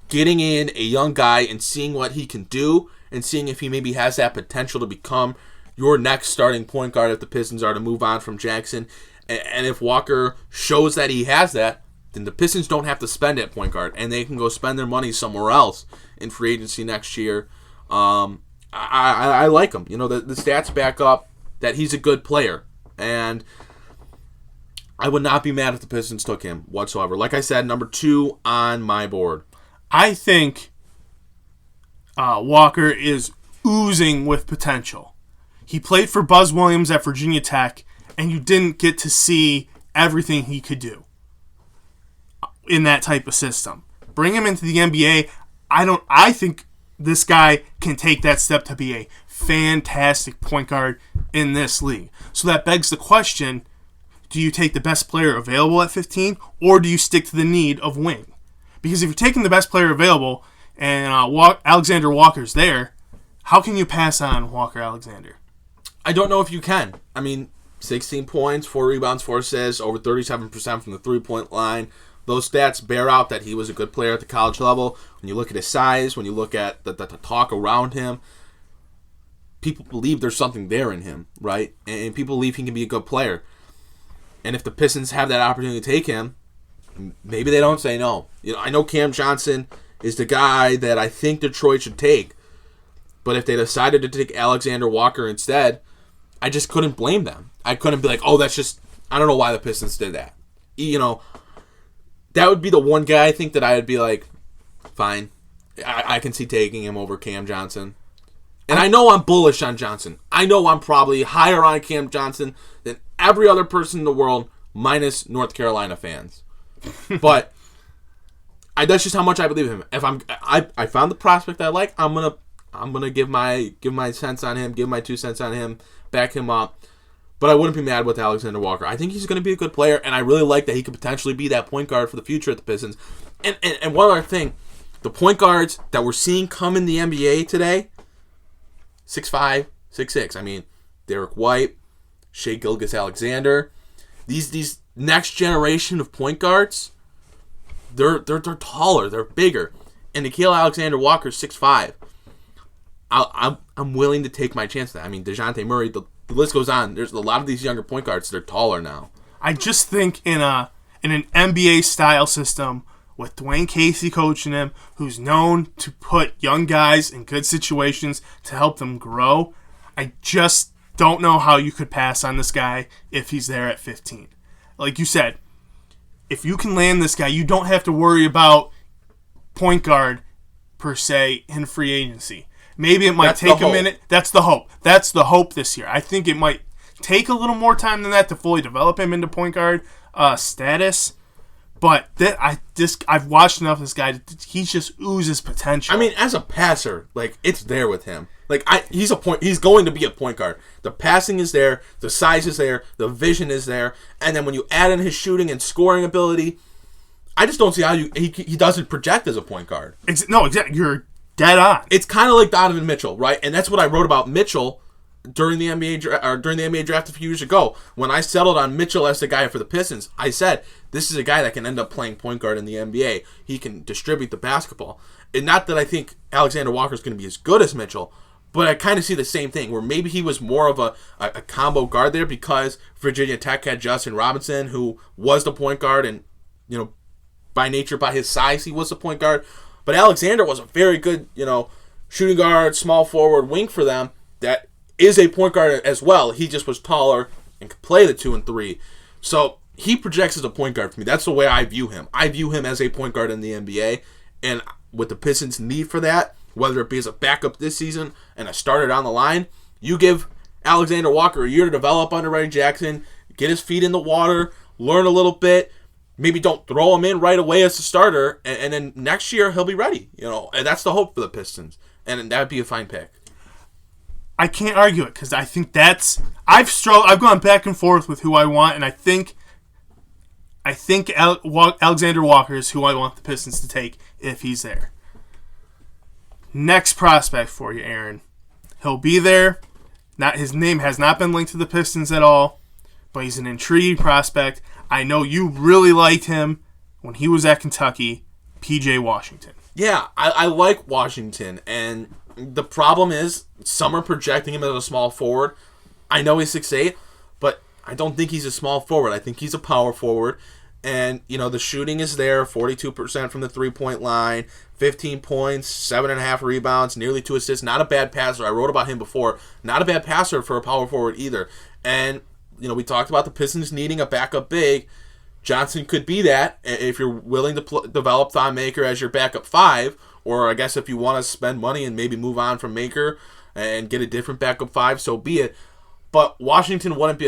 getting in a young guy and seeing what he can do and seeing if he maybe has that potential to become your next starting point guard if the Pistons are to move on from Jackson. And if Walker shows that he has that, then the Pistons don't have to spend at point guard, and they can go spend their money somewhere else in free agency next year. I like him. The stats back up that he's a good player. And I would not be mad if the Pistons took him whatsoever. Like I said, number 2 on my board.
I think Walker is oozing with potential. He played for Buzz Williams at Virginia Tech, and you didn't get to see everything he could do in that type of system. Bring him into the NBA. I think this guy can take that step to be a fantastic point guard in this league. So that begs the question, do you take the best player available at 15, or do you stick to the need of wing? Because if you're taking the best player available and Alexander Walker's there, how can you pass on Walker Alexander?
I don't know if you can. 16 points, 4 rebounds, 4 assists, over 37% from the three-point line. Those stats bear out that he was a good player at the college level. When you look at his size, when you look at the talk around him, people believe there's something there in him, right? And people believe he can be a good player. And if the Pistons have that opportunity to take him, maybe they don't say no. I know Cam Johnson is the guy that I think Detroit should take. But if they decided to take Alexander Walker instead, I just couldn't blame them. I couldn't be like, oh, that's just, I don't know why the Pistons did that. That would be the one guy I think that I would be like, fine. I can see taking him over Cam Johnson. And I know I'm bullish on Johnson. I know I'm probably higher on Cam Johnson than every other person in the world, minus North Carolina fans. But that's just how much I believe in him. If I found the prospect I like, I'm gonna give my sense on him, give my 2 cents on him, back him up. But I wouldn't be mad with Alexander Walker. I think he's going to be a good player, and I really like that he could potentially be that point guard for the future at the Pistons. And one other thing, the point guards that we're seeing come in the NBA today, 6'5", 6'6". Derek White, Shai Gilgeous-Alexander. These next generation of point guards, they're taller, they're bigger. And Nickeil Alexander-Walker's 6'5". I'm willing to take my chance. I mean, DeJounte Murray, the list goes on. There's a lot of these younger point guards, they're taller now.
I just think in an NBA style system with Dwayne Casey coaching him, who's known to put young guys in good situations to help them grow, I just don't know how you could pass on this guy if he's there at 15. Like you said, if you can land this guy, you don't have to worry about point guard per se in free agency. Maybe it might take a minute. That's the hope. That's the hope this year. I think it might take a little more time than that to fully develop him into point guard status. But I've watched enough of this guy. He just oozes potential.
I mean, as a passer, like, it's there with him. Like, he's going to be a point guard. The passing is there, the size is there, the vision is there, and then when you add in his shooting and scoring ability, I just don't see how he doesn't project as a point guard.
No, exactly. You're dead on.
It's kind of like Donovan Mitchell, right? And that's what I wrote about Mitchell during the NBA draft a few years ago. When I settled on Mitchell as the guy for the Pistons, I said, this is a guy that can end up playing point guard in the NBA. He can distribute the basketball. And not that I think Alexander Walker is going to be as good as Mitchell, but I kind of see the same thing, where maybe he was more of a combo guard there because Virginia Tech had Justin Robinson, who was the point guard, and, you know, by nature, by his size, he was the point guard. But Alexander was a very good, you know, shooting guard, small forward, wing for them that is a point guard as well. He just was taller and could play the 2 and 3. So he projects as a point guard for me. That's the way I view him. I view him as a point guard in the NBA. And with the Pistons' need for that, whether it be as a backup this season and a starter down the line, you give Alexander Walker a year to develop under Reggie Jackson, get his feet in the water, learn a little bit. Maybe don't throw him in right away as a starter, and then next year he'll be ready. You know, and that's the hope for the Pistons, and that'd be a fine pick.
I can't argue it because I think that's I've gone back and forth with who I want, and I think Alexander Walker is who I want the Pistons to take if he's there. Next prospect for you, Aaron. He'll be there. His name has not been linked to the Pistons at all, but he's an intriguing prospect. I know you really liked him when he was at Kentucky, P.J. Washington.
Yeah, I like Washington, and the problem is some are projecting him as a small forward. I know he's 6'8", but I don't think he's a small forward. I think he's a power forward, and, you know, the shooting is there, 42% from the three-point line, 15 points, 7.5 rebounds, nearly 2 assists. Not a bad passer. I wrote about him before. Not a bad passer for a power forward either. And, you know, we talked about the Pistons needing a backup big. Johnson could be that if you're willing to develop Thon Maker as your backup 5, or I guess if you want to spend money and maybe move on from Maker and get a different backup 5, so be it. But Washington wouldn't be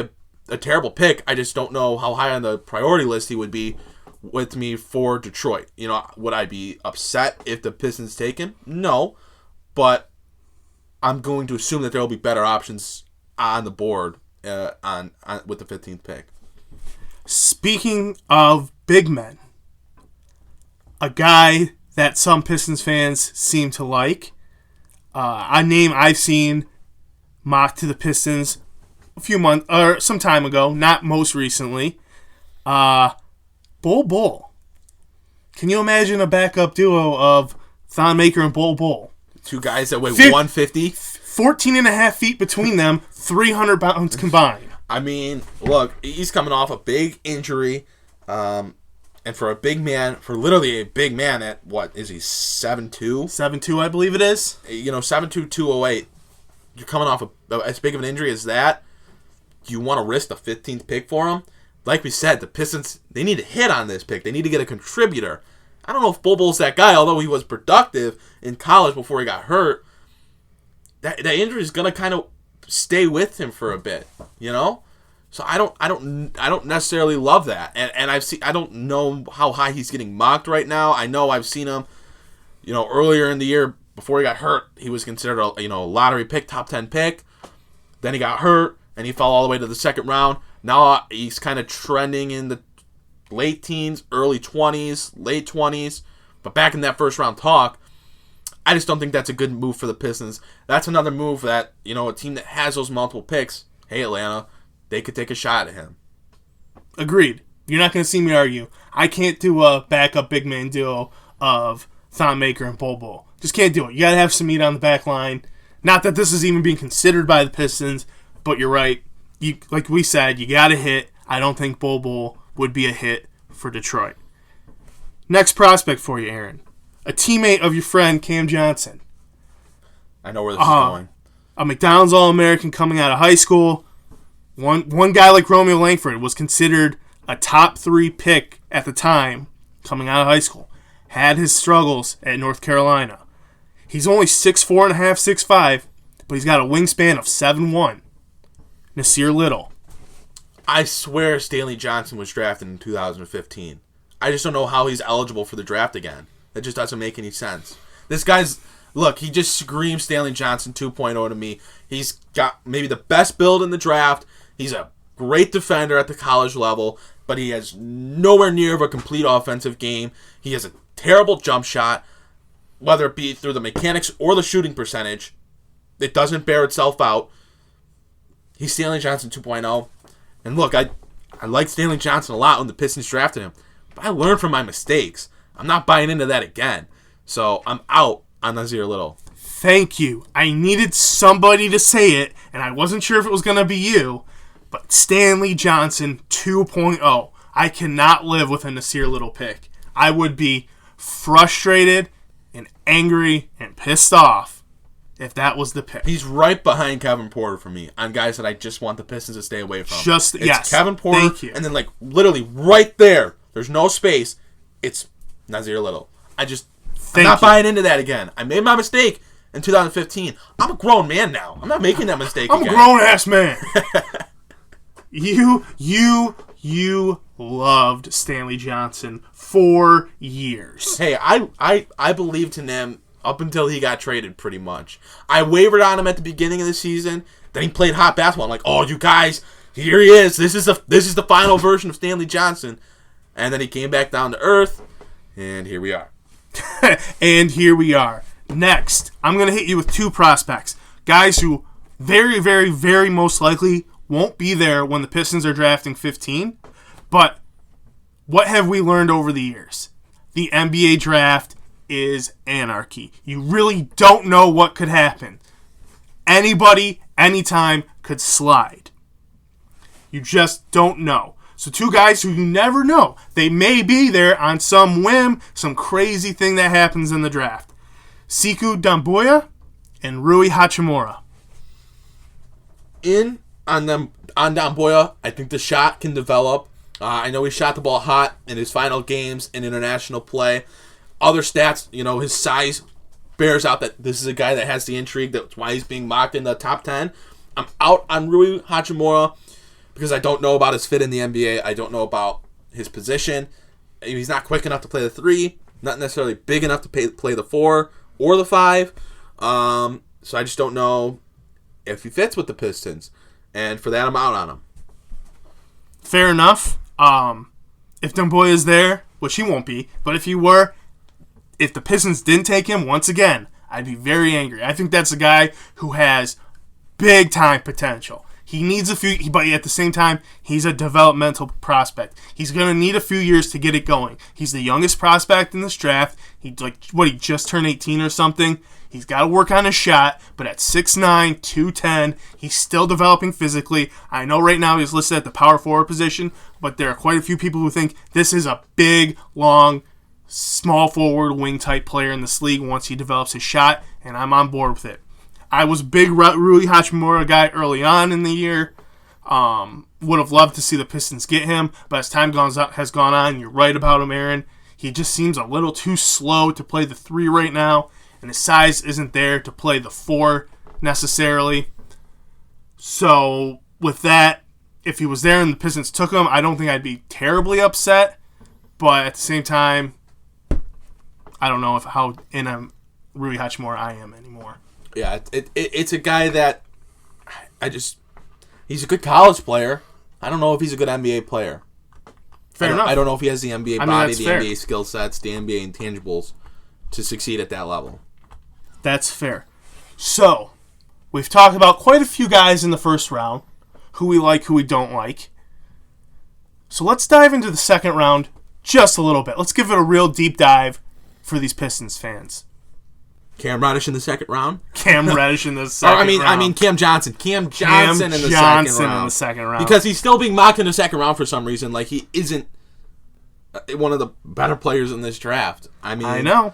a terrible pick. I just don't know how high on the priority list he would be with me for Detroit. You know, would I be upset if the Pistons take him? No, but I'm going to assume that there will be better options on the board on with the 15th pick.
Speaking of big men, a guy that some Pistons fans seem to like, a name I've seen mocked to the Pistons a few months or some time ago, not most recently. Bol Bol. Can you imagine a backup duo of Thon Maker and Bol Bol?
Two guys that weigh 150.
14.5 feet between them, 300 pounds combined.
I mean, look, he's coming off a big injury, and for a big man, for literally a big man at, what, is he, 7'2"?
7'2", I believe it is.
You know, 7'2", 208. You're coming off as big of an injury as that. Do you want to risk the 15th pick for him? Like we said, the Pistons, they need to hit on this pick. They need to get a contributor. I don't know if Bol Bol's that guy, although he was productive in college before he got hurt. That injury is going to kind of stay with him for a bit, you know? So I don't necessarily love that. And I don't know how high he's getting mocked right now. I know I've seen him, you know, earlier in the year before he got hurt, he was considered a lottery pick, top 10 pick. Then he got hurt and he fell all the way to the second round. Now he's kind of trending in the late teens, early 20s, late 20s. But back in that first round talk, I just don't think that's a good move for the Pistons. That's another move that, you know, a team that has those multiple picks hey, Atlanta, they could take a shot at him.
Agreed. You're not going to see me argue. I can't do a backup big man duo of Thon Maker and Bol Bol. Just can't do it. You got to have some meat on the back line. Not that this is even being considered by the Pistons, but you're right. Like we said, you got to hit. I don't think Bol Bol would be a hit for Detroit. Next prospect for you, Aaron. A teammate of your friend Cam Johnson.
I know where this is going.
A McDonald's All-American coming out of high school. One guy like Romeo Langford was considered a top 3 pick at the time coming out of high school. Had his struggles at North Carolina. He's only 6'4.5", 6'5", but he's got a wingspan of 7'1". Nasir Little.
I swear Stanley Johnson was drafted in 2015. I just don't know how he's eligible for the draft again. That just doesn't make any sense. This guy's... Look, he just screams Stanley Johnson 2.0 to me. He's got maybe the best build in the draft. He's a great defender at the college level, but he has nowhere near of a complete offensive game. He has a terrible jump shot, whether it be through the mechanics or the shooting percentage. It doesn't bear itself out. He's Stanley Johnson 2.0. And look, I liked Stanley Johnson a lot when the Pistons drafted him, but I learned from my mistakes. I'm not buying into that again. So I'm out on Nasir Little.
Thank you. I needed somebody to say it, and I wasn't sure if it was going to be you, but Stanley Johnson 2.0. I cannot live with a Nasir Little pick. I would be frustrated and angry and pissed off if that was the pick.
He's right behind Kevin Porter for me on guys that I just want the Pistons to stay away from.
Yes.
Kevin Porter,
thank you.
And then literally right there, there's no space, it's Nasir Little. I'm not buying into that again. I made my mistake in 2015. I'm a grown man now. I'm not making that mistake again.
I'm a grown-ass man. You loved Stanley Johnson for years.
Hey, I believed in him up until he got traded, pretty much. I wavered on him at the beginning of the season. Then he played hot basketball. I'm like, oh, you guys, here he is. This is the final version of Stanley Johnson. And then he came back down to earth, and here we are.
And here we are. Next, I'm going to hit you with 2 prospects. Guys who very, very, very most likely won't be there when the Pistons are drafting 15. But what have we learned over the years? The NBA draft is anarchy. You really don't know what could happen. Anybody, anytime could slide. You just don't know. So 2 guys who you never know. They may be there on some whim, some crazy thing that happens in the draft. Sekou Doumbouya and Rui Hachimura.
On Doumbouya, I think the shot can develop. I know he shot the ball hot in his final games in international play. Other stats, his size bears out that this is a guy that has the intrigue. That's why he's being mocked in the top 10. I'm out on Rui Hachimura because I don't know about his fit in the NBA. I don't know about his position. He's not quick enough to play the 3, not necessarily big enough to play the 4 or the 5. So I just don't know if he fits with the Pistons. And for that, I'm out on him.
Fair enough. If Doumbouya is there, which he won't be, but if the Pistons didn't take him, once again, I'd be very angry. I think that's a guy who has big-time potential. He needs a few, but at the same time, he's a developmental prospect. He's going to need a few years to get it going. He's the youngest prospect in this draft. He just turned 18 or something. He's got to work on his shot, but at 6'9", 210, he's still developing physically. I know right now he's listed at the power forward position, but there are quite a few people who think this is a big, long, small forward wing type player in this league once he develops his shot, and I'm on board with it. I was a big Rui Hachimura guy early on in the year. Would have loved to see the Pistons get him, but as time has gone on, you're right about him, Aaron. He just seems a little too slow to play the 3 right now, and his size isn't there to play the 4 necessarily. So with that, if he was there and the Pistons took him, I don't think I'd be terribly upset, but at the same time, I don't know how in a Rui Hachimura I am anymore.
Yeah, it's a guy that he's a good college player. I don't know if he's a good NBA player.
Fair enough.
I don't know if he has the NBA body, the
fair.
NBA skill sets, the NBA intangibles to succeed at that level.
That's fair. So, we've talked about quite a few guys in the first round. who we like, who we don't like. So let's dive into the second round just a little bit. Let's give it a real deep dive for these Pistons fans.
Cam Reddish in the second round?
Cam Reddish in the second round.
I mean Cam Johnson. Cam Johnson in the second round. Because he's still being mocked in the second round for some reason. Like, he isn't one of the better players in this draft. I know.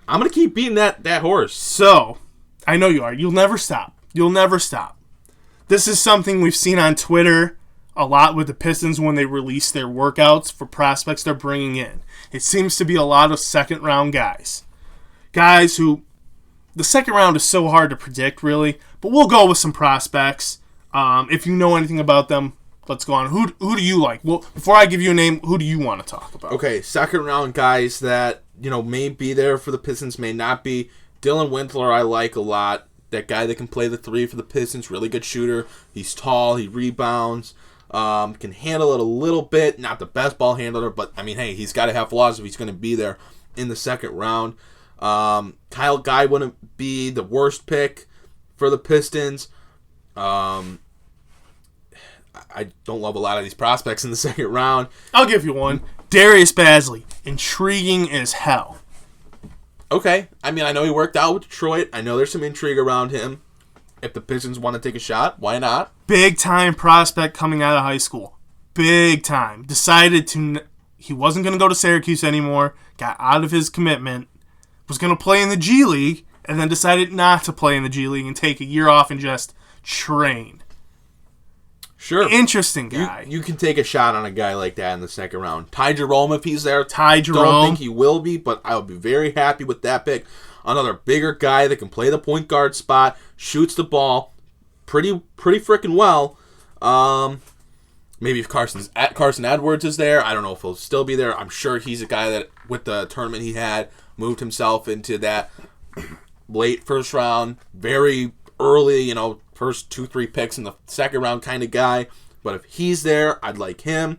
I'm going to keep beating that horse.
So, I know you are. You'll never stop. This is something we've seen on Twitter a lot with the Pistons when they release their workouts for prospects they're bringing in. It seems to be a lot of second-round guys. Guys who, the second round is so hard to predict, really, but we'll go with some prospects. If you know anything about them, let's go on. Who do you like? Well, before I give you a name, who do you want to talk about?
Okay, second-round guys that, may be there for the Pistons, may not be. Dylan Windler I like a lot. That guy that can play the three for the Pistons, really good shooter. He's tall, he rebounds, can handle it a little bit. Not the best ball handler, but, hey, he's got to have flaws if he's going to be there in the second round. Kyle Guy wouldn't be the worst pick for the Pistons. I don't love a lot of these prospects in the second round.
I'll give you one. Darius Paisley. Intriguing as hell.
Okay. I know he worked out with Detroit. I know there's some intrigue around him. If the Pistons want to take a shot, why not?
Big time prospect coming out of high school. Big time. Decided he wasn't going to go to Syracuse anymore. Got out of his commitment. Was going to play in the G League, and then decided not to play in the G League and take a year off and just train.
Sure.
Interesting guy.
You can take a shot on a guy like that in the second round. Ty Jerome, if he's there.
Ty Jerome.
Don't think he will be, but I would be very happy with that pick. Another bigger guy that can play the point guard spot, shoots the ball pretty freaking well. Maybe if Carson Edwards is there, I don't know if he'll still be there. I'm sure he's a guy that, with the tournament he had, moved himself into that late first round, very early, first 2-3 picks in the second round kind of guy. But if he's there, I'd like him.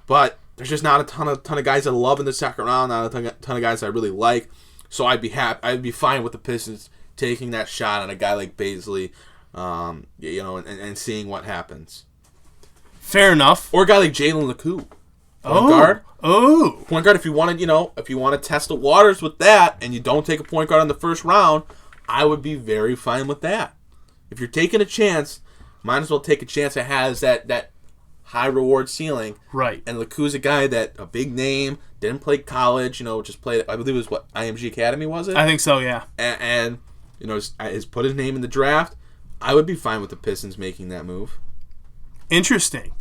But there's just not a ton of guys I love in the second round, not a ton of guys I really like. So I'd be fine with the Pistons taking that shot on a guy like Paisley, and seeing what happens.
Fair enough.
Or a guy like Jalen LeCoux. Point guard.
Oh.
Point guard, if you want to test the waters with that and you don't take a point guard in the first round, I would be very fine with that. If you're taking a chance, might as well take a chance that has that high reward ceiling. Right. And LeCoux's a guy that, a big name, didn't play college, just played, I believe it was IMG Academy, was it?
I think so, yeah.
And has put his name in the draft. I would be fine with the Pistons making that move.
Interesting.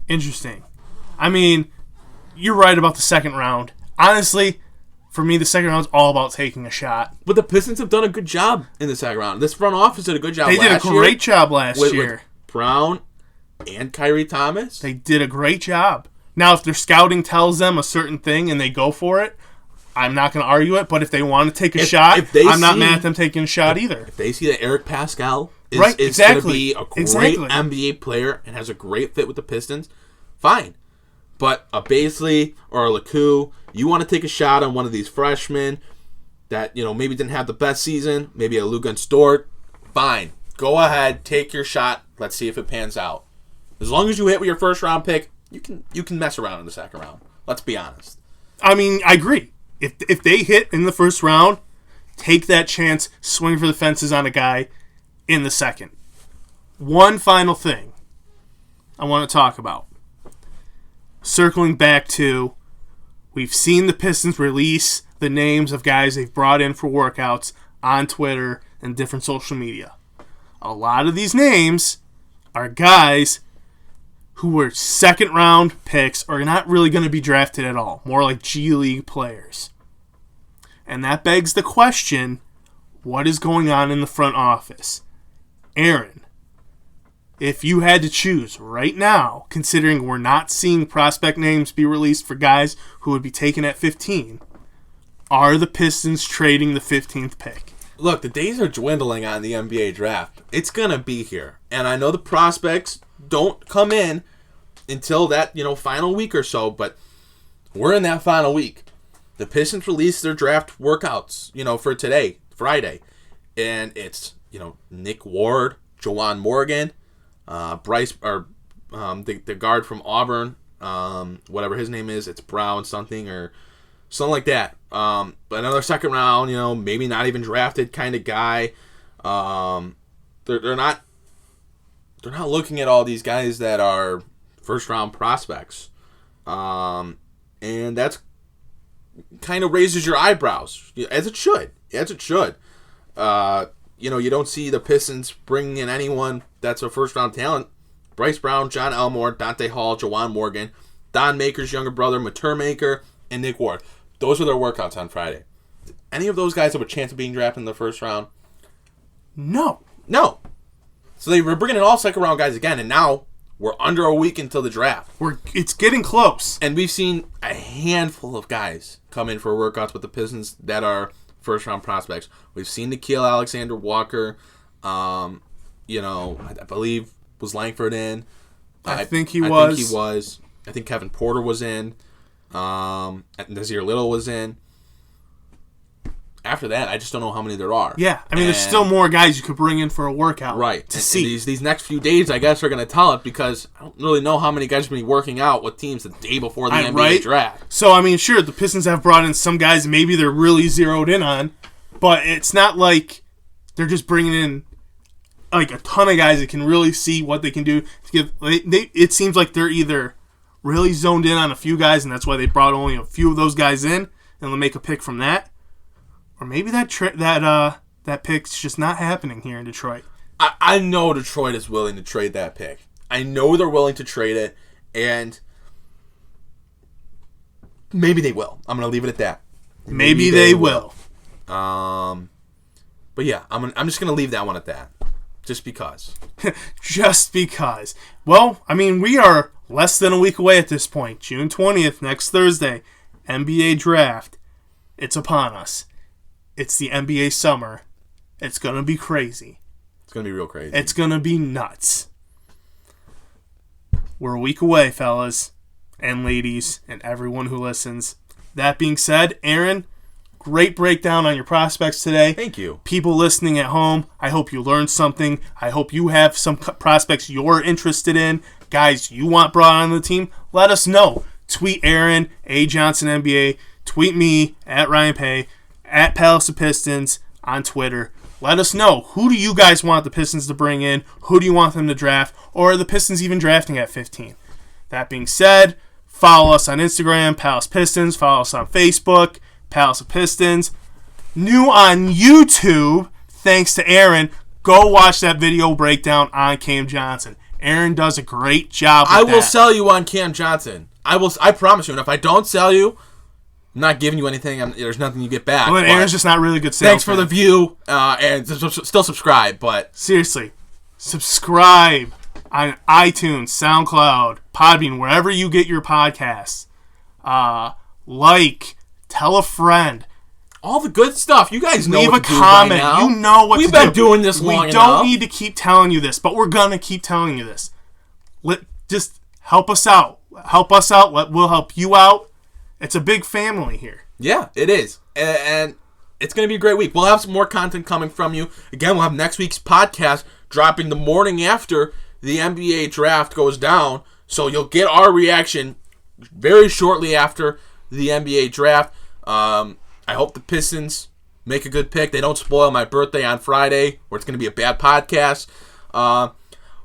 You're right about the second round. Honestly, for me, the second round is all about taking a shot.
But the Pistons have done a good job in the second round. This front office did a good job last year.
They did a great job last year.
With Brown and Kyrie Thomas.
They did a great job. Now, if their scouting tells them a certain thing and they go for it, I'm not going to argue it. But if they want to take a shot, I'm not mad at them taking a shot either.
If they see that Eric Pascal is going to be a great NBA player and has a great fit with the Pistons, fine. But a Paisley or a LeCoux, you want to take a shot on one of these freshmen that, maybe didn't have the best season, maybe a Lugan Stort, fine. Go ahead, take your shot. Let's see if it pans out. As long as you hit with your first round pick, you can mess around in the second round. Let's be honest.
I agree. If they hit in the first round, take that chance, swing for the fences on a guy in the second. One final thing I want to talk about. Circling back to, we've seen the Pistons release the names of guys they've brought in for workouts on Twitter and different social media. A lot of these names are guys who were second round picks or not really going to be drafted at all. More like G League players. And that begs the question, what is going on in the front office? Aaron, if you had to choose right now, considering we're not seeing prospect names be released for guys who would be taken at 15, are the Pistons trading the 15th pick?
Look, the days are dwindling on the NBA draft. It's going to be here. And I know the prospects don't come in until that, final week or so, but we're in that final week. The Pistons released their draft workouts, for today, Friday. And it's, Nick Ward, Juwan Morgan, Bryce, or the guard from Auburn, whatever his name is, it's Brown something or something like that. But another second round, maybe not even drafted kind of guy. They're not looking at all these guys that are first round prospects, and that's kind of raises your eyebrows, as it should. You don't see the Pistons bringing in anyone that's a first round talent. Bryce Brown, John Elmore, Dante Hall, Jawan Morgan, Don Maker's younger brother, Matur Maker, and Nick Ward. Those are their workouts on Friday. Any of those guys have a chance of being drafted in the first round?
No.
So they were bringing in all second round guys again, and now we're under a week until the draft.
It's getting close.
And we've seen a handful of guys come in for workouts with the Pistons that are first round prospects. We've seen Nickeil Alexander-Walker. I believe was Langford in.
I think he was.
I think Kevin Porter was in. Nazir Little was in. After that, I just don't know how many there are.
Yeah, there's still more guys you could bring in for a workout.
Right.
To see.
And these next few days, I guess, are going to tell it, because I don't really know how many guys are going to be working out with teams the day before the NBA draft.
So, sure, the Pistons have brought in some guys maybe they're really zeroed in on, but it's not like they're just bringing in like a ton of guys that can really see what they can do. It seems like they're either really zoned in on a few guys, and that's why they brought only a few of those guys in, and they'll make a pick from that. Or maybe that pick's just not happening here in Detroit.
I know Detroit is willing to trade that pick. I know they're willing to trade it, and maybe they will. I'm going to leave it at that.
Maybe they will.
But yeah, I'm just going to leave that one at that. Just because.
Just because. Well, we are less than a week away at this point. June 20th, next Thursday, NBA draft. It's upon us. It's the NBA summer. It's going to be crazy.
It's going to be real crazy.
It's going to be nuts. We're a week away, fellas and ladies and everyone who listens. That being said, Aaron, great breakdown on your prospects today.
Thank you.
People listening at home, I hope you learned something. I hope you have some prospects you're interested in. Guys you want brought on the team, let us know. Tweet Aaron, Johnson NBA. Tweet me, at Ryan Paye, at Palace of Pistons on Twitter. Let us know. Who do you guys want the Pistons to bring in? Who do you want them to draft? Or are the Pistons even drafting at 15? That being said, follow us on Instagram, Palace Pistons. Follow us on Facebook, Palace of Pistons. New on YouTube, thanks to Aaron. Go watch that video breakdown on Cam Johnson. Aaron does a great job with
I will sell you on Cam Johnson. I promise you. And if I don't sell you, I'm not giving you anything. There's nothing you get back.
Well, then Aaron's just not really good salesman.
Thanks for the view, and still subscribe. But
seriously, subscribe on iTunes, SoundCloud, Podbean, wherever you get your podcasts. Tell a friend.
All the good stuff. You guys know
Leave
what
a
to do
comment.
By now.
You know what
We've
to do.
been doing this long enough.
We don't need to keep telling you this, but we're going to keep telling you this. Just help us out. Help us out. We'll help you out. It's a big family here.
Yeah, it is. And it's going to be a great week. We'll have some more content coming from you. Again, we'll have next week's podcast dropping the morning after the NBA draft goes down. So you'll get our reaction very shortly after the NBA draft. I hope the Pistons make a good pick. They don't spoil my birthday on Friday, where it's going to be a bad podcast.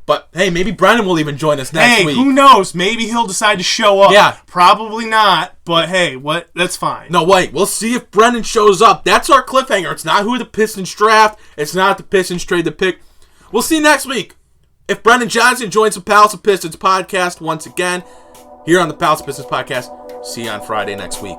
But, hey, maybe Brennan will even join us next week.
Hey, who knows? Maybe he'll decide to show up.
Yeah.
Probably not, but hey, that's fine.
No, wait. We'll see if Brennan shows up. That's our cliffhanger. It's not who the Pistons draft. It's not the Pistons trade the pick. We'll see next week if Brendan Johnson joins the Palace of Pistons podcast once again here on the Palace of Pistons podcast. See you on Friday next week.